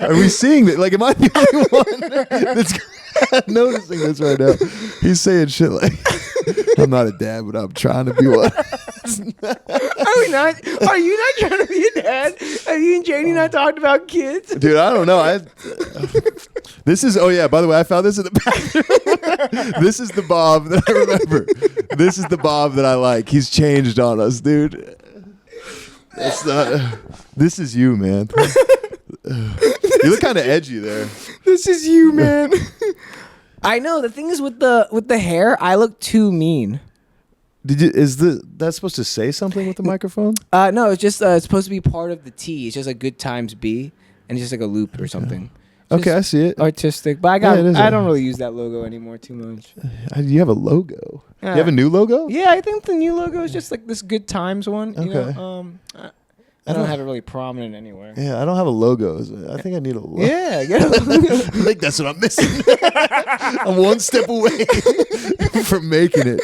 B: Are we seeing that? Like, am I the only one that's noticing this right now? He's saying shit like, I'm not a dad, but I'm trying to be one.
A: Are we not? Are you not trying to be a dad? Have you and Janie not talked about kids?
B: Dude, I don't know. This is, oh yeah, by the way, I found this in the bathroom. This is the Bhav that I remember. This is the Bhav that I like. He's changed on us, dude. That's not, this is you, man. You look kind of edgy there.
A: This is you, man. I know. The thing is with the hair, I look too mean.
B: That's supposed to say something with the microphone?
A: No, it's just it's supposed to be part of the T. It's just like good times B, and it's just like a loop or something. Just
B: Okay, I see it.
A: artistic, but
B: Yeah, it is
A: I
B: a-
A: don't really use that logo anymore too much.
B: You have a logo.
A: Yeah.
B: You have a new logo?
A: Yeah, I think the new logo is just like this good times one. You
B: Okay.
A: know? I don't have it really prominent anywhere.
B: Yeah, I don't have a logo. I think I need a logo.
A: Yeah, get a logo.
B: I think that's what I'm missing. I'm one step away from making it.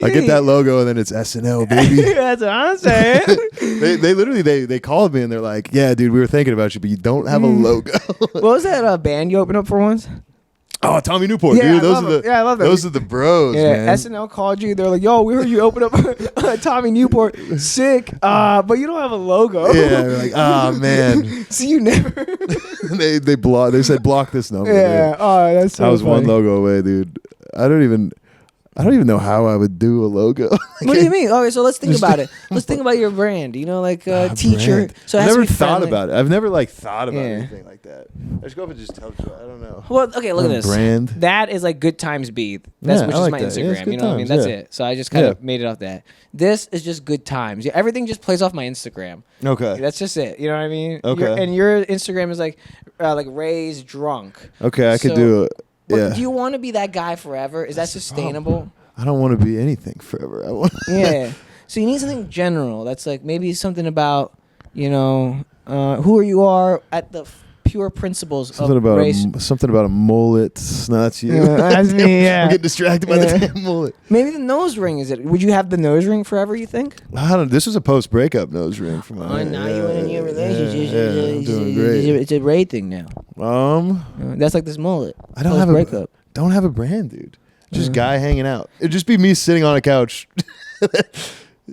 B: I get that logo and then it's SNL, baby.
A: That's what I'm saying.
B: They literally they called me and they're like, yeah, dude, we were thinking about you, but you don't have a logo.
A: What was that band you opened up for once?
B: Oh, Tommy Newport,
A: Yeah,
B: dude.
A: I
B: Those
A: love
B: are the
A: them. Yeah, I love them.
B: those are the bros,
A: Yeah,
B: man.
A: SNL called you. They're like, "Yo, we heard you open up Tommy Newport. Sick, but you don't have a logo."
B: Yeah, they're like, oh man.
A: So you never.
B: They said block this number.
A: Yeah.
B: Dude.
A: Oh, that's so
B: I was one
A: funny.
B: logo away, dude. I don't even know how I would do a logo.
A: What do you mean? Okay, so let's think about it. Let's think about your brand. You know, like teacher.
B: Brand.
A: So it
B: I
A: has to
B: never
A: be
B: thought
A: friendly.
B: about it. I've never like thought about
A: Yeah.
B: anything like that. I just go up and just tell you. I don't know.
A: Well, okay, look at this.
B: Brand.
A: That is like good times B. That's
B: Yeah,
A: which
B: I
A: is
B: like
A: my
B: that. Yeah, it's
A: Instagram.
B: good
A: You know what I mean?
B: times,
A: That's
B: yeah.
A: it. So I just kind of
B: Yeah.
A: made it off that. This is just good times. Yeah, everything just plays off my Instagram.
B: Okay.
A: That's just it. You know what I mean?
B: Okay.
A: And your Instagram is like Ray's drunk.
B: Okay, I could
A: So-
B: do it.
A: But
B: Yeah.
A: do you want to be that guy forever? Is that sustainable?
B: I don't want to be anything forever. I want.
A: Yeah. So you need something general. That's like maybe something about, you know, who you are at the pure principles
B: Something
A: of
B: about
A: race.
B: something about a mullet. No, that's you.
A: Yeah, that's me, yeah.
B: I'm getting distracted by
A: Yeah.
B: the damn mullet.
A: Maybe the nose ring is it? Would you have the nose ring forever? You think?
B: I don't. This was a post-breakup nose ring for my.
A: Oh, now you're in a new relationship.
B: Yeah, I'm doing great.
A: It's a Ray thing now. That's like this mullet.
B: I don't have a
A: breakup.
B: don't have a brand, dude. Just guy hanging out. It'd just be me sitting on a couch,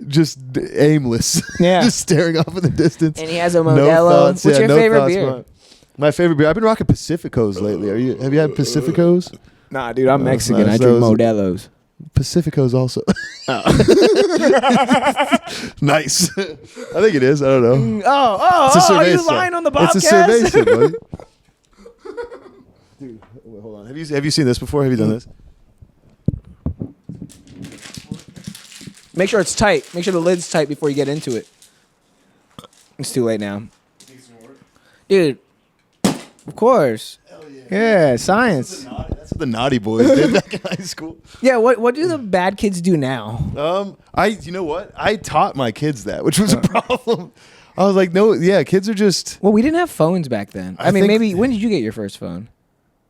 B: just aimless.
A: Yeah.
B: Just staring off in the distance.
A: And he has a
B: No
A: Modelo.
B: thoughts.
A: What's
B: Yeah,
A: your
B: no
A: favorite
B: thoughts
A: beer?
B: behind- My favorite beer. I've been rocking Pacificos lately. Have you had Pacificos?
A: Nah, dude, I'm
B: Oh,
A: Mexican.
B: nice.
A: I drink
B: Those-
A: Modelo's.
B: Pacificos also. Nice. I think it is. I don't know. It's a
A: Are you
B: cerveza.
A: lying on the
B: It's a
A: podcast?
B: cerveza, buddy. Dude, wait, hold on. Have you seen this before? Have you done this?
A: Make sure it's tight. Make sure the lid's tight before you get into it. It's too late now. Dude, of course. Yeah, science.
B: That's what the naughty boys did back in high school.
A: Yeah, what do the bad kids do now?
B: You know what? I taught my kids that, which was a problem. I was like, no, yeah, kids are just
A: Well, we didn't have phones back then. I mean,
B: think-
A: maybe when did you get your first phone?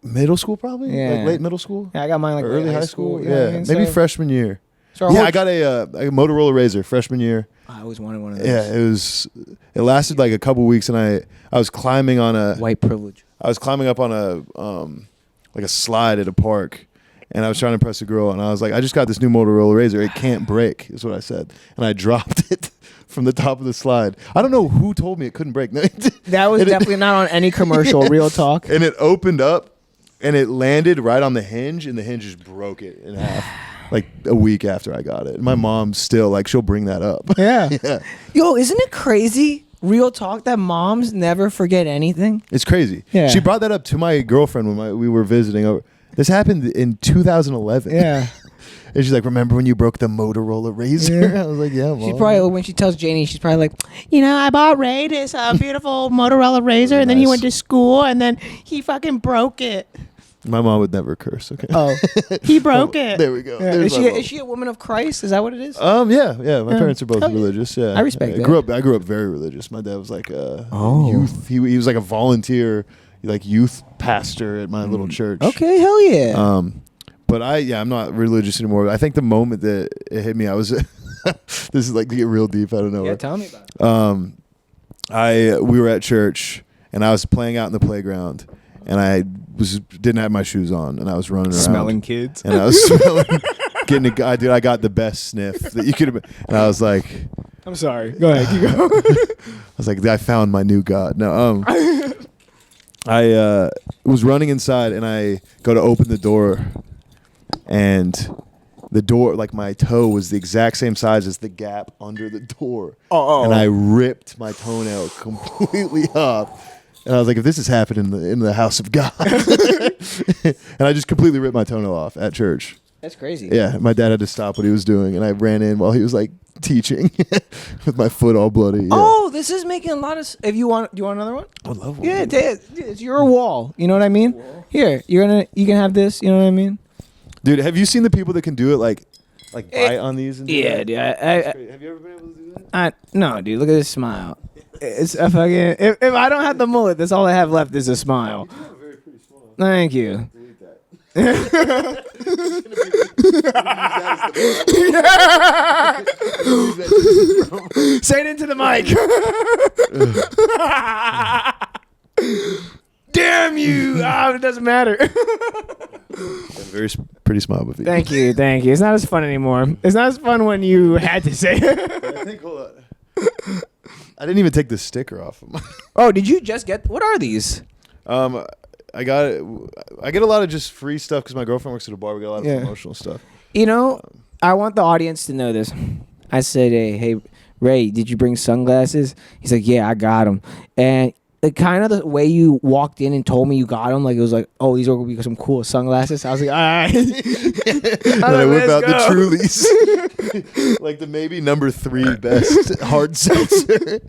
B: middle school probably,
A: Yeah.
B: like late middle school,
A: Yeah, I got mine like
B: or
A: late
B: early high school.
A: you know what I
B: Yeah,
A: mean?
B: maybe
A: So-
B: freshman year.
A: so our
B: Yeah,
A: whole
B: I got a Motorola Razr freshman year.
A: I always wanted one of those.
B: Yeah, it lasted like a couple weeks, and I was climbing on a
A: White privilege.
B: I was climbing up on a slide at a park, and I was trying to impress a girl, and I was like, I just got this new Motorola Razr. It can't break, is what I said, and I dropped it from the top of the slide. I don't know who told me it couldn't break. No,
A: That was definitely not on any commercial. Real talk.
B: and it opened up, and it landed right on the hinge, and the hinge just broke it in half. Like a week after I got it. And my mom still, like, she'll bring that up.
A: Yeah.
B: Yeah.
A: Yo, isn't it crazy? Real talk that moms never forget anything.
B: It's crazy.
A: Yeah.
B: She brought that up to my girlfriend when we were visiting over. This happened in 2011.
A: Yeah.
B: And she's like, remember when you broke the Motorola Razr?
A: Yeah.
B: I was like, yeah,
A: She
B: Mom.
A: probably, when she tells Janie, she's probably like, I bought Ray this beautiful Motorola Razr, and then he
B: Nice.
A: went to school, and then he fucking broke it.
B: My mom would never curse, okay?
A: Oh, he broke it.
B: There we go.
A: Yeah.
B: There's
A: Is
B: my mom.
A: she a woman of Christ? Is that what it is?
B: Yeah. My
A: Yeah.
B: parents are both
A: Oh, yeah.
B: religious. Yeah,
A: I respect that.
B: I grew up very religious. My dad was like a
A: Oh.
B: youth. He was like a volunteer, like youth pastor at my little church.
A: Okay, hell yeah.
B: But I'm not religious anymore. I think the moment that it hit me, I was. This is like to get real deep. I don't know.
A: Yeah, tell me about it.
B: We were at church, and I was playing out in the playground, and I didn't have my shoes on, and I was running around
A: Smelling kids.
B: and I was smelling, I got the best sniff that you could have been, and I was like,
A: I'm sorry. Go ahead. Keep going.
B: I was like, I found my new God. No, I was running inside, and I go to open the door, and the door, like my toe was the exact same size as the gap under the door.
A: Oh.
B: And I ripped my toenail completely off. And I was like, if this is happening in the house of God. And I just completely ripped my toenail off at church.
A: That's crazy.
B: Yeah, my dad had to stop what he was doing, and I ran in while he was like teaching with my foot all bloody. Yeah.
A: Oh, this is making a lot of. If you want, do you want another one?
B: I love one.
A: Yeah, it's your wall. You know what I mean? Here, you can have this. You know what I mean?
B: Dude, have you seen the people that can do it like bite on these? And do
A: Yeah,
B: that?
A: dude.
B: Have you ever been able to do that?
A: No, dude. Look at this smile. It's a fucking. If I don't have the mullet, that's all I have left is a smile.
B: You have a very pretty smile.
A: Thank you.
B: Delete that.
A: Say it into the mic. Damn you! It doesn't matter.
B: Very pretty smile, but
A: Thank you. It's not as fun anymore. It's not as fun when you had to say it.
B: I think. Hold on. I didn't even take the sticker off of mine.
A: Oh, did you just get? What are these?
B: I get a lot of just free stuff because my girlfriend works at a bar. We got a lot of
A: Yeah.
B: promotional stuff.
A: You know, I want the audience to know this. I said, hey, Ray, did you bring sunglasses? He's like, yeah, I got them. And kind of the way you walked in and told me you got them, like it was like, oh, these are going to be some cool sunglasses. I was like, all right.
B: Then I whip out the Trulies. Like the maybe number 3 best hard seltzer.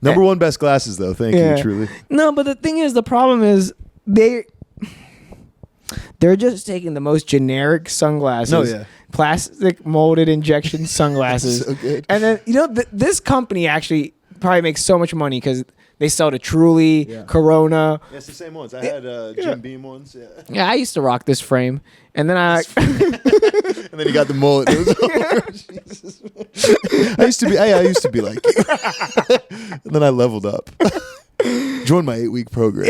B: Number 1 best glasses, though. Thank you, Truly.
A: No, but the thing is, the problem is they're just taking the most generic sunglasses.
B: Oh, yeah.
A: Plastic molded injection sunglasses.
B: So good.
A: And then, this company actually probably makes so much money because they sell to Truly,
B: Yeah.
A: Corona.
B: Yeah, it's the same ones. I had Jim Beam ones. Yeah.
A: Yeah, I used to rock this frame. And then
B: And then he got the mullet. It was over. Jesus. I used to be like you. And then I leveled up. Joined my 8-week program.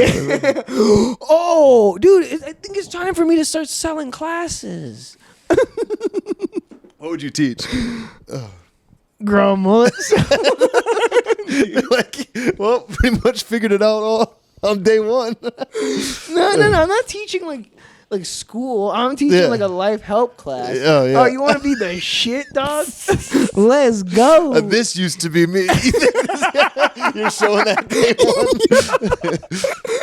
A: oh, dude, I think it's time for me to start selling classes.
B: What would you teach?
A: Grow mullets.
B: Well, pretty much figured it out all on day 1.
A: No, I'm not teaching like school. I'm teaching like a life help class.
B: Oh, yeah.
A: Oh, you want to be the shit, dog? Let's go.
B: This used to be me. You're showing that day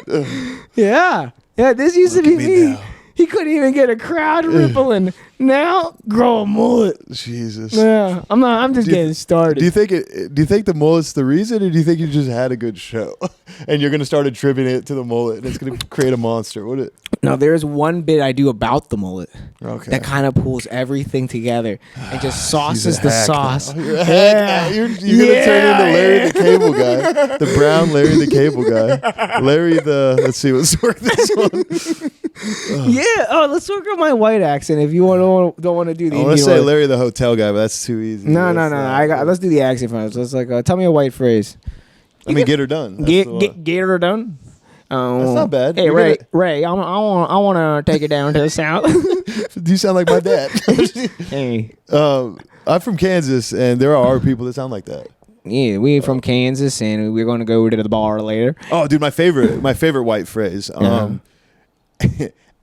B: 1.
A: Yeah, this used
B: Look
A: to
B: at
A: be
B: me
A: me.
B: now.
A: He couldn't even get a crowd rippling. Now, grow a mullet.
B: Jesus.
A: Yeah, I'm just getting started.
B: Do you think the mullet's the reason, or do you think you just had a good show and you're gonna start attributing it to the mullet and it's gonna create a monster?
A: Now, there's one bit I do about the mullet that kind of pulls everything together and just sauces the sauce.
B: Now. You're a hack now. You're gonna turn into Larry the Cable Guy, the brown Larry the Cable Guy, Larry the. Let's see, let's work this one.
A: Yeah. Oh, let's work on my white accent if you don't want to do the.
B: I want to say Larry the hotel guy, but that's too easy.
A: No. Let's do the accent first. Let's tell me a white phrase.
B: Get her done.
A: Get her done.
B: That's not bad.
A: Hey, Ray, I want to take it down to the south.
B: Do you sound like my dad?
A: Hey.
B: I'm from Kansas, and there are people that sound like that.
A: Yeah, we're from Kansas, and we're going to go to the bar later.
B: Oh, dude, my favorite white phrase.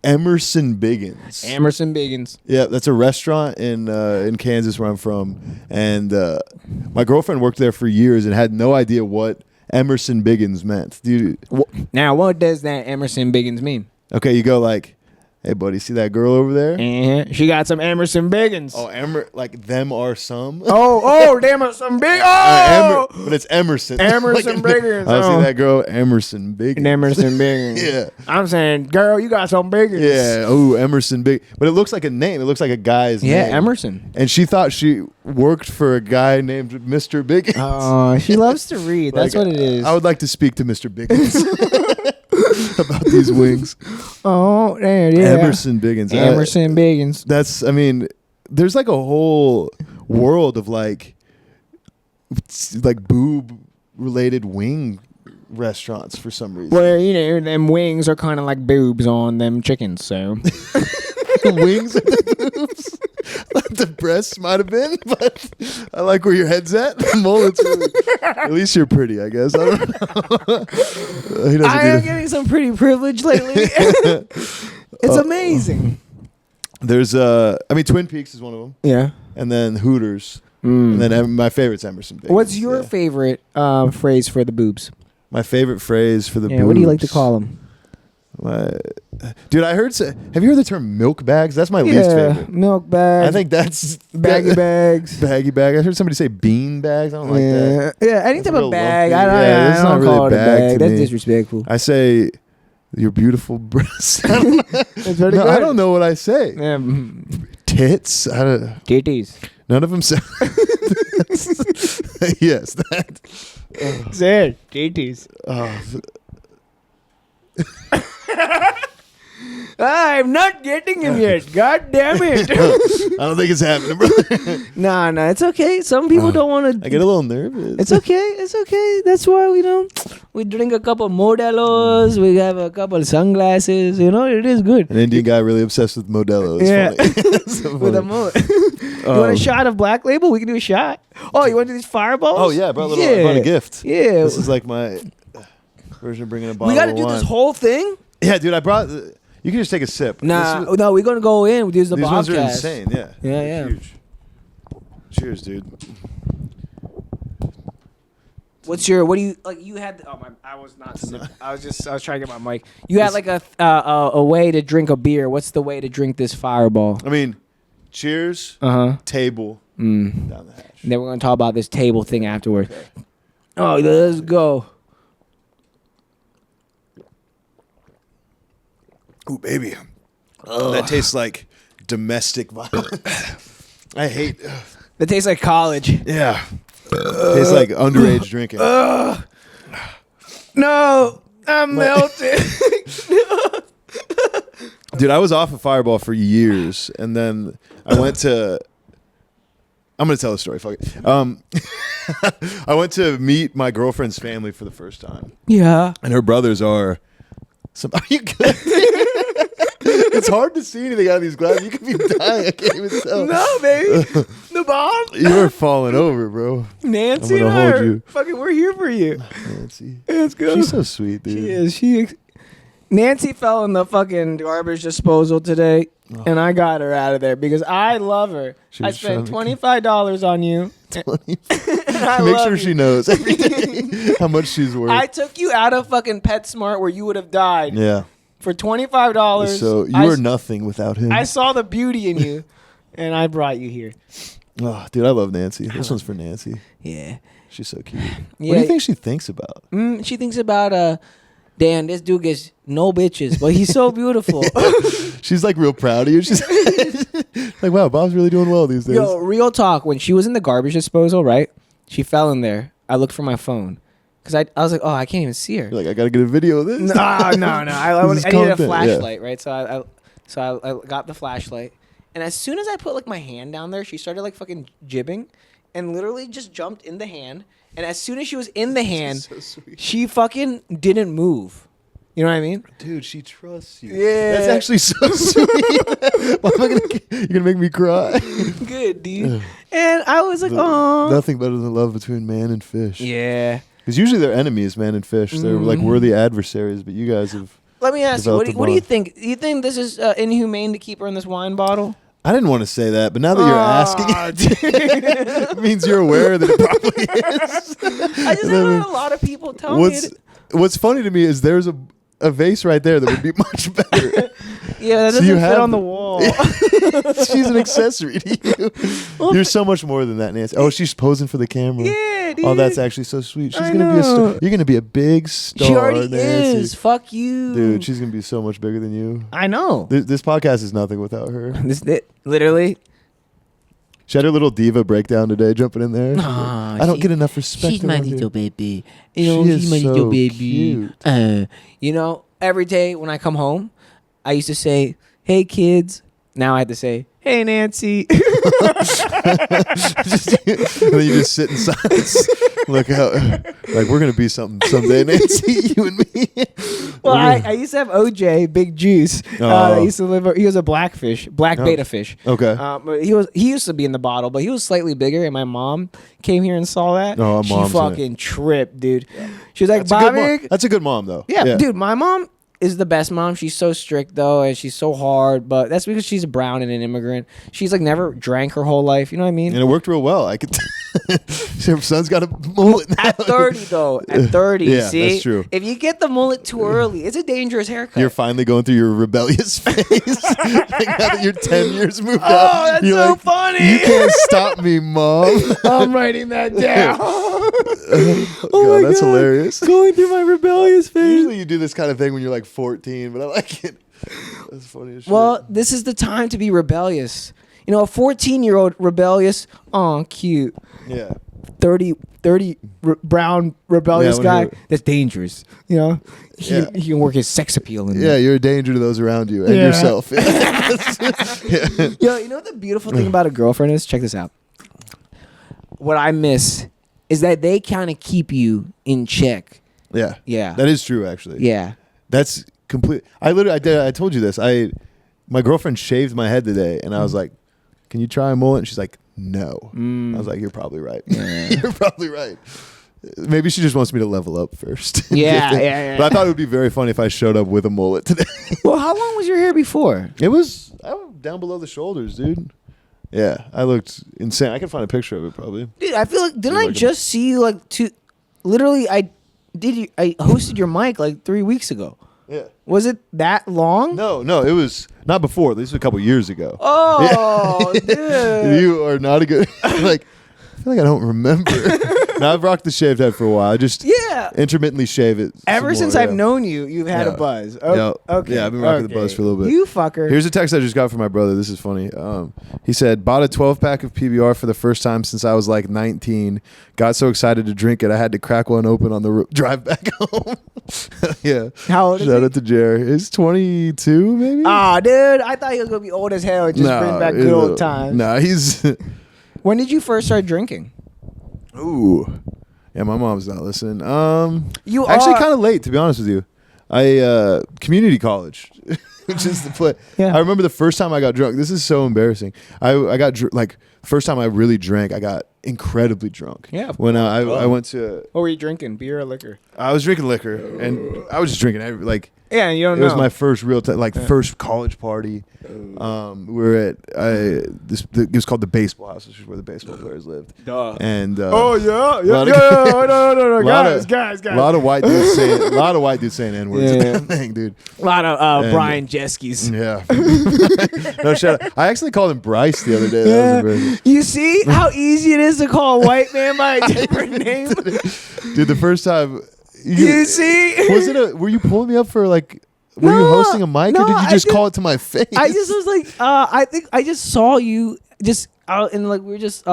B: Emerson Biggins.
A: Emerson Biggins.
B: Yeah, that's a restaurant in Kansas where I'm from, and my girlfriend worked there for years and had no idea what Emerson Biggins meant. Dude.
A: Now, what does that Emerson Biggins mean?
B: Okay, you go like, hey, buddy, see that girl over there?
A: She got some Emerson Biggins.
B: Oh, like them are some?
A: Oh, damn it, some big. Oh!
B: But it's Emerson.
A: Emerson Biggins.
B: I see that girl, Emerson Biggins.
A: Emerson Biggins.
B: Yeah.
A: I'm saying, girl, you got some Biggins.
B: Yeah. Oh, Emerson Big. But it looks like a name. It looks like a guy's name.
A: Yeah, Emerson.
B: And she thought she worked for a guy named Mr. Biggins.
A: Oh, she loves to read. That's what it is.
B: I would like to speak to Mr. Biggins about these wings.
A: Oh, there it is.
B: Emerson Biggins.
A: Emerson Biggins.
B: There's like a whole world of like boob related wing restaurants for some reason.
A: Well, them wings are kind of like boobs on them chickens, so.
B: The wings are the boobs. The breasts might have been, but I like where your head's at. The mullet's really, at least you're pretty, I guess. I don't know.
A: I am getting some pretty privilege lately. It's amazing.
B: There's Twin Peaks is one of them.
A: Yeah.
B: And then Hooters. And then my favorite's Emerson Biggins.
A: What's your favorite phrase for the boobs?
B: My favorite phrase for the boobs.
A: What do you like to call them?
B: Dude, have you heard the term milk bags? That's my least favorite.
A: Milk bags.
B: I think that's
A: baggy bags.
B: Baggy bag. I heard somebody say bean bags. I don't like that.
A: Yeah, any type of bag.
B: Lumpy.
A: I don't
B: really
A: call it a bag. That's
B: me.
A: disrespectful.
B: I say your beautiful breasts.
A: It's very good.
B: I don't know what I say.
A: Yeah.
B: Tits.
A: Titties.
B: None of them sound. Yes, that.
A: Say titties. I'm not getting him yet. God damn it.
B: I don't think it's happening, brother.
A: Nah, it's okay. Some people don't want to.
B: I get a little nervous.
A: It's okay. That's why we drink a couple Modelos. We have a couple sunglasses. It is good.
B: An Indian guy really obsessed with Modelo. It's funny.
A: With a mullet. You want a shot of Black Label? We can do a shot. Oh, you want to do these fireballs?
B: Oh yeah, I brought a gift.
A: Yeah.
B: This is like my version of bringing a bottle.
A: We got to
B: of
A: do
B: wine.
A: this whole thing.
B: Yeah, dude, I brought. You can just take a sip.
A: No, we're gonna go in. Use the
B: These
A: Bobcast.
B: ones are insane. Yeah.
A: Yeah.
B: Huge. Cheers, dude.
A: What do you like? You had I was not. I was trying to get my mic. You had like a way to drink a beer. What's the way to drink this Fireball?
B: Cheers. Table. Down the hatch.
A: And then we're gonna talk about this table thing afterwards. Okay. Oh, let's go.
B: Ooh, baby. That tastes like domestic violence. I hate.
A: That tastes like college.
B: Yeah. Tastes like underage drinking.
A: No, I'm melting.
B: Dude, I was off of Fireball for years, and then I went to. I'm gonna tell the story. Fuck it. I went to meet my girlfriend's family for the first time.
A: Yeah.
B: And her brothers are. Are you good? It's hard to see anything out of these glasses. You could be dying. I can't even tell.
A: No, baby. The bomb.
B: You are falling over, bro.
A: Nancy
B: I'm
A: and
B: gonna
A: I
B: hold
A: are
B: you.
A: fucking, we're here for you.
B: Nancy.
A: Let's go.
B: She's so sweet, dude.
A: She is. Nancy fell in the fucking garbage disposal today, and I got her out of there because I love her. I spent $25 on you.
B: Make sure she knows every day how much she's worth.
A: I took you out of fucking PetSmart where you would have died.
B: Yeah.
A: for $25.
B: So you are nothing without him.
A: I saw the beauty in you, and I brought you here.
B: Oh, dude, I love Nancy. This one's for Nancy.
A: Yeah.
B: She's so cute.
A: Yeah.
B: What do you think she thinks about?
A: She thinks about, damn, this dude gets no bitches, but he's so beautiful.
B: She's like real proud of you. She's like, wow, Bob's really doing well these days.
A: Yo, real talk. When she was in the garbage disposal, right? She fell in there. I looked for my phone. Because I was like, oh, I can't even see her.
B: You're like, I got to get a video of this.
A: No. I needed a
B: content,
A: flashlight, right? So I got the flashlight. And as soon as I put like my hand down there, she started like fucking jibbing and literally just jumped in the hand. And as soon as she was in the hand,
B: so sweet.
A: she fucking didn't move. You know what I mean?
B: Dude, she trusts you.
A: Yeah.
B: That's actually so sweet. Why am I you're going to make me cry.
A: Good, dude. And I was like, oh.
B: Nothing better than love between man and fish.
A: Yeah.
B: Because usually they're enemies, man and fish. They're like worthy adversaries, but you guys have.
A: Let me ask you, what do you
B: bond.
A: think? Do you think this is inhumane to keep her in this wine bottle?
B: I didn't want to say that, but now that you're asking it means you're aware that it probably is.
A: I just heard a lot of people tell me.
B: What's funny to me is there's a vase right there that would be much better.
A: Yeah, that doesn't fit on the wall.
B: She's an accessory to you.
A: Well,
B: You're so much more than that, Nancy. Oh, she's posing for the camera.
A: Yeah, dude.
B: Oh, that's actually so sweet. She's
A: I
B: gonna be a
A: know.
B: star. You're gonna be a big star.
A: She already
B: Nancy.
A: is. Fuck you,
B: Dude. She's gonna be so much bigger than you.
A: I know.
B: This podcast is nothing without her.
A: Literally.
B: She had her little diva breakdown today, jumping in there.
A: Aw,
B: I don't get enough respect.
A: She's my
B: around here.
A: little baby.
B: She is
A: she's my
B: so
A: little baby.
B: cute.
A: You know, every day when I come home, I used to say, "Hey kids." Now I had to say, "Hey Nancy."
B: And then you just sit in silence. Look out. Like, we're going to be something someday, Nancy, you and me.
A: Well, I used to have OJ, Big Juice.
B: Oh.
A: He used to live. He was a black beta fish.
B: Okay.
A: But he used to be in the bottle, but he was slightly bigger. And my mom came here and saw that.
B: Oh,
A: she
B: mom's
A: fucking tripped, dude. She was like,
B: That's a good
A: "Bobby."
B: mom. That's a good mom, though.
A: Yeah, dude, my mom is the best mom. She's so strict though, and she's so hard, but that's because she's brown and an immigrant. She's like never drank her whole life. You know what I mean?
B: And it worked real well. I could. Her son's got a mullet now.
A: At 30 though, at 30,
B: Yeah,
A: see?
B: that's true.
A: If you get the mullet too early, it's a dangerous haircut.
B: You're finally going through your rebellious phase. Like, now that you're 10 years moved
A: Oh,
B: up.
A: that's
B: you're
A: so
B: like,
A: funny.
B: You can't stop me, Mom.
A: I'm writing that down.
B: Oh
A: Oh
B: God,
A: my
B: that's
A: God.
B: hilarious.
A: Going through my rebellious phase.
B: Usually you do this kind of thing when you're like 14, but I like it. That's funny as shit.
A: Well, this is the time to be rebellious. You know, a 14-year-old rebellious, oh, cute.
B: Yeah.
A: 30 brown rebellious
B: Yeah, I wanna
A: guy,
B: hear it.
A: that's dangerous. You know,
B: Yeah.
A: he can work his sex appeal in
B: Yeah,
A: there.
B: you're a danger to those around you and
A: Yeah.
B: yourself.
A: Yo, you know what the beautiful thing about a girlfriend is? Check this out. What I miss is that they kind of keep you in check.
B: Yeah.
A: Yeah.
B: That is true, actually.
A: Yeah.
B: That's complete. I told you this. My girlfriend shaved my head today, and I was like, "Can you try a mullet?" And she's like, "No." I was like, "You're probably right.
A: Yeah.
B: You're probably right." Maybe she just wants me to level up first.
A: Yeah.
B: But I thought it would be very funny if I showed up with a mullet today.
A: Well, how long was your hair before?
B: It was down below the shoulders, dude. Yeah, I looked insane. I can find a picture of it probably.
A: Dude, I feel like didn't I
B: Like a-
A: just see you like literally I hosted your mic like 3 weeks ago.
B: Yeah.
A: Was it that long?
B: No, it was not before. This was a couple years ago.
A: Oh, dude.
B: You are not a good. Like, I feel like I don't remember. Now I've rocked the shaved head for a while. I just intermittently shave it.
A: Ever
B: some
A: since
B: more,
A: I've known you, you've had a buzz. Oh,
B: Yeah.
A: Okay.
B: Yeah, I've been rocking the buzz for a little bit.
A: You fucker.
B: Here's a text I just got from my brother. This is funny. He said, bought a 12-pack of PBR for the first time since I was like 19. Got so excited to drink it, I had to crack one open on the drive back home. Yeah.
A: How old is
B: Shout
A: he?
B: out to Jerry. He's 22, maybe?
A: Ah, dude, I thought he was gonna be old as hell and just bring back good old times.
B: Nah, he's...
A: When did you first start drinking?
B: Ooh. Yeah, my mom's not listening.
A: You
B: actually
A: are-
B: kind of late, to be honest with you. Community college, which is the play.
A: Yeah.
B: I remember the first time I got drunk. This is so embarrassing. I got like first time I really drank. I got incredibly drunk.
A: Yeah.
B: When I went to.
A: What were you drinking? Beer or liquor?
B: I was drinking liquor, and I was just drinking like
A: Yeah, you don't
B: It
A: know.
B: was my first real first college party. We were at it was called the baseball house, which is where the baseball players lived.
A: Duh.
B: And
A: Yeah.
B: no,
A: Guys.
B: a lot of white dudes saying N-words in that thing, dude.
A: A lot of Brian Jeskis.
B: Yeah. No, shut up. I actually called him Bryce the other day.
A: Yeah.
B: That was a
A: You see how easy it is to call a white man by a different name?
B: dude, the first time
A: You see?
B: were you pulling me up for like were you hosting a mic or did you just call it to my face?
A: I just was like, I think I just saw you just out and like we were just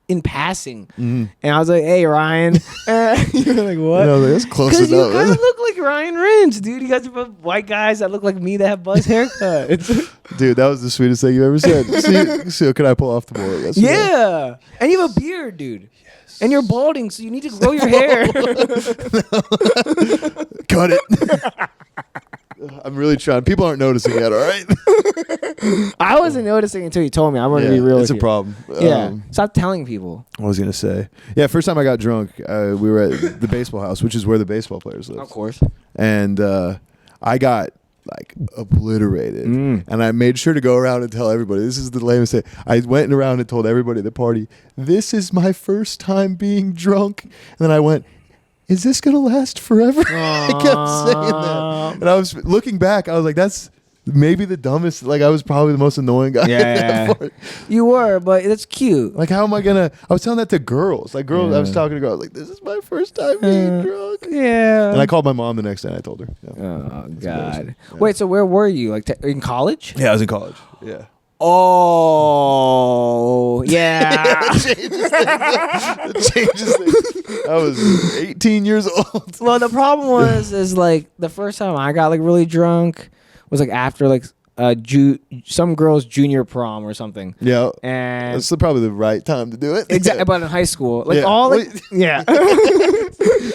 A: in passing, and I was like, "Hey, Ryan," you're like, "What?"
B: That's close
A: Because you kind
B: enough.
A: of look like Ryan Rins, dude. You guys are white guys that look like me that have buzz haircuts.
B: Dude, that was the sweetest thing you ever said. See, can I pull off the board? That's
A: Yeah, and you have a beard, dude. Yes. And you're balding, so you need to grow your hair.
B: Cut it. I'm really trying. People aren't noticing yet, all right?
A: I wasn't noticing until you told me. I'm going to be real
B: it's
A: with
B: a
A: you.
B: problem.
A: Yeah. Stop telling people.
B: What was I going to say? Yeah, first time I got drunk, we were at the baseball house, which is where the baseball players live.
A: Of course.
B: And I got like obliterated. And I made sure to go around and tell everybody. This is the lamest thing. I went around and told everybody at the party, this is my first time being drunk. And then I went, is this going to last forever? I kept saying that. And I was looking back, I was like, that's maybe the dumbest. Like, I was probably the most annoying guy.
A: Yeah. You were, but it's cute.
B: Like, how am I going to? I was telling that to girls. Like, girls, I was talking to girls, like, this is my first time being drunk.
A: Yeah.
B: And I called my mom the next day and I told her. Yeah.
A: Oh, God. Yeah. Wait, so where were you? Like, in college?
B: Yeah, I was in college. Yeah.
A: Oh, yeah.
B: It changes things. I was 18 years old.
A: Well, the problem is like the first time I got like really drunk was like after like some girl's junior prom or something.
B: Yeah.
A: And
B: that's probably the right time to do it.
A: Exactly, but in high school. Like yeah.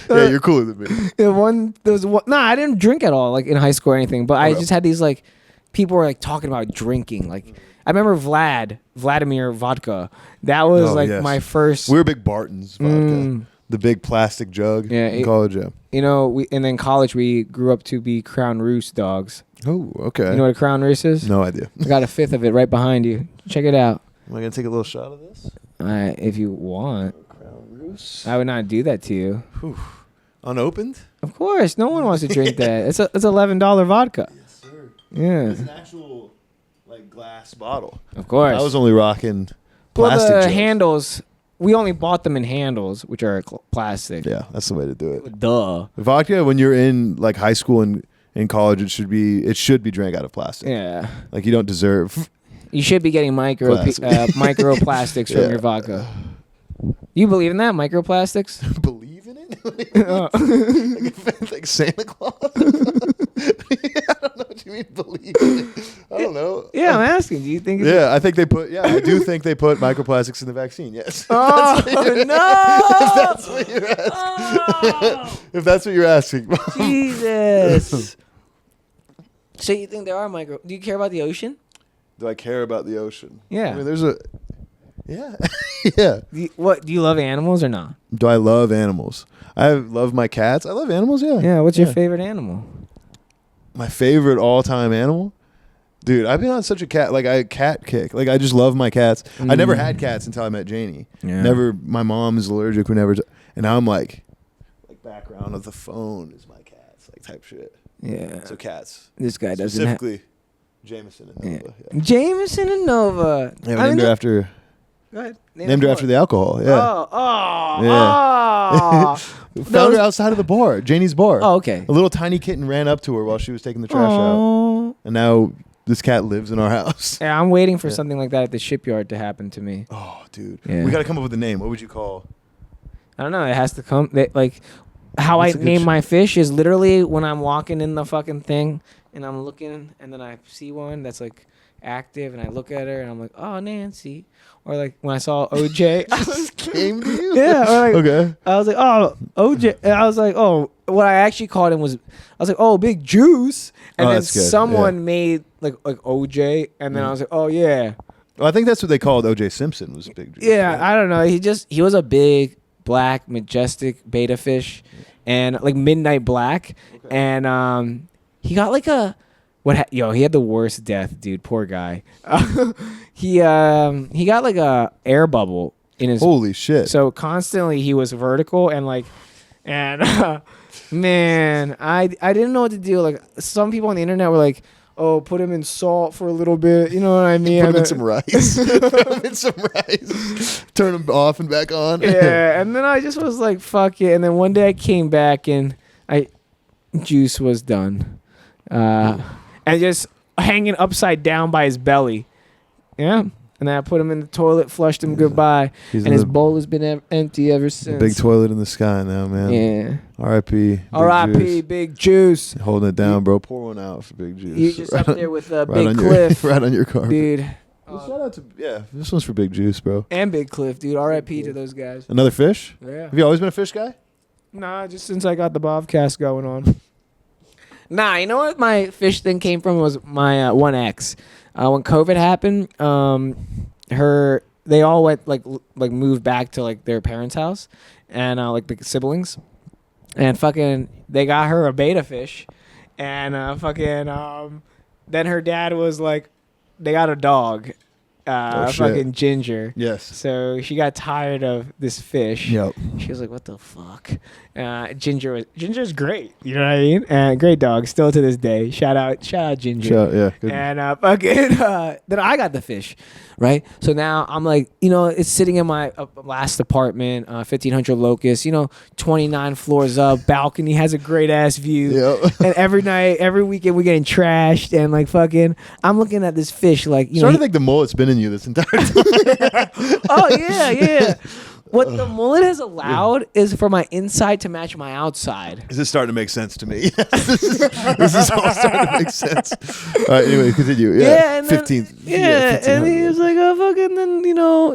B: Yeah, you're cooler than me.
A: There was one. Nah, I didn't drink at all like in high school or anything, but I just had these like people were like talking about drinking. Like I remember Vladimir vodka. That was my first.
B: We were big Barton's vodka. The big plastic jug in college, yeah.
A: You know, and then college we grew up to be Crown Roost dogs.
B: Oh, okay.
A: You know what a Crown Roost is?
B: No idea.
A: I got a fifth of it right behind you. Check it out.
B: Am I going to take a little shot of this?
A: If you want.
B: Crown Roost.
A: I would not do that to you.
B: Whew. Unopened?
A: Of course. No one wants to drink that. It's $11 vodka.
B: Yes, sir.
A: Yeah.
B: It's an actual glass bottle.
A: Of course.
B: I was only rocking plastic
A: the
B: jugs.
A: Handles, we only bought them in handles, which are plastic.
B: Yeah, that's the way to do it.
A: Duh.
B: Vodka, when you're in like high school and in college, it should be drank out of plastic.
A: Yeah.
B: Like you don't deserve.
A: You should be getting microplastics from your vodka. You believe in that? Microplastics?
B: Believe in it? Like Santa Claus? I don't know what you mean believe in it. I don't know.
A: Yeah, I'm asking. Do you think
B: I think they put I do think they put microplastics in the vaccine, yes.
A: Oh,
B: If that's what you're asking.
A: Jesus. So you think there are do you care about the ocean?
B: Do I care about the ocean?
A: Yeah.
B: I mean, there's yeah. Yeah.
A: Do you love animals or not?
B: Do I love animals? I love my cats. I love animals, yeah.
A: Yeah, what's your favorite animal?
B: My favorite all-time animal? Dude, I've been on such a cat kick. Like, I just love my cats. I never had cats until I met Janie. Yeah. Never, my mom is allergic. And now I'm like background of the phone is my cats, like type shit.
A: Yeah.
B: So cats.
A: This guy doesn't
B: specifically Jameson and Nova.
A: Yeah. Jameson and Nova.
B: Yeah, we named her after.
A: Go ahead.
B: Named her after the alcohol. Yeah.
A: Oh.
B: Found her outside of the bar, Janie's bar.
A: Oh, okay.
B: A little tiny kitten ran up to her while she was taking the trash out, and now this cat lives in our house.
A: Yeah, I'm waiting for something like that at the shipyard to happen to me.
B: Oh, dude.
A: Yeah.
B: We got to come up with a name. What would you call?
A: I don't know. It has to come. Like, how I name my fish is literally when I'm walking in the fucking thing and I'm looking and then I see one that's like active and I look at her and I'm like, oh, Nancy. Or like when I saw OJ.
B: Just came to you?
A: Yeah. Or like,
B: okay.
A: I was like, oh, OJ. And I was like, oh, what I actually called him was, I was like, oh, Big Juice. And then someone made like OJ. And then I was like, oh, yeah.
B: Well, I think that's what they called OJ Simpson was Big Juice.
A: Yeah. Right? I don't know. He was a big, black, majestic beta fish and like midnight black. Okay. And he got like a yo, he had the worst death, dude. Poor guy. He got like a air bubble in his.
B: Holy shit!
A: So constantly he was vertical and man, I didn't know what to do. Like some people on the internet were like, "Oh, put him in salt for a little bit." You know what I mean?
B: Put him in some rice. Put him in some rice. Turn him off and back on.
A: Yeah, and then I just was like, "Fuck it." And then one day I came back and juice was done, and just hanging upside down by his belly. Yeah. And then I put him in the toilet, flushed him goodbye, and his bowl has been empty ever since.
B: Big toilet in the sky now, man.
A: Yeah.
B: R.I.P.
A: R.I.P. Big Juice.
B: Holding it down, bro. Pour one out for Big Juice.
A: He's just up there with Big Cliff.
B: Right on your carpet.
A: Dude.
B: Shout out to, this one's for Big Juice, bro.
A: And Big Cliff, dude. R.I.P. to those guys.
B: Another fish?
A: Yeah.
B: Have you always been a fish guy?
A: Nah, just since I got the Bhavcast going on. Nah, you know what my fish thing came from was my one ex. When COVID happened, they all went like moved back to like their parents' house, and like the siblings, and fucking they got her a beta fish, and then her dad was like, they got a dog, fucking Ginger.
B: Yes.
A: So she got tired of this fish.
B: Yep.
A: She was like, "What the fuck?" Ginger's great. You know what I mean? And great dog, still to this day. Shout out Ginger.
B: Yeah. Good.
A: And then I got the fish, right? So now I'm like, it's sitting in my last apartment, 1500 Locust. 29 floors up, balcony, has a great ass view.
B: Yep.
A: And every weekend we're getting trashed and like fucking. I'm looking at this fish like
B: Starting to think the mullet's been in you this entire time.
A: Oh yeah. What the mullet has allowed is for my inside to match my outside.
B: This is starting to make sense to me. This is all starting to make sense. All right, anyway, continue. Yeah,
A: and
B: 15th.
A: And he was like, "Oh, fucking." Then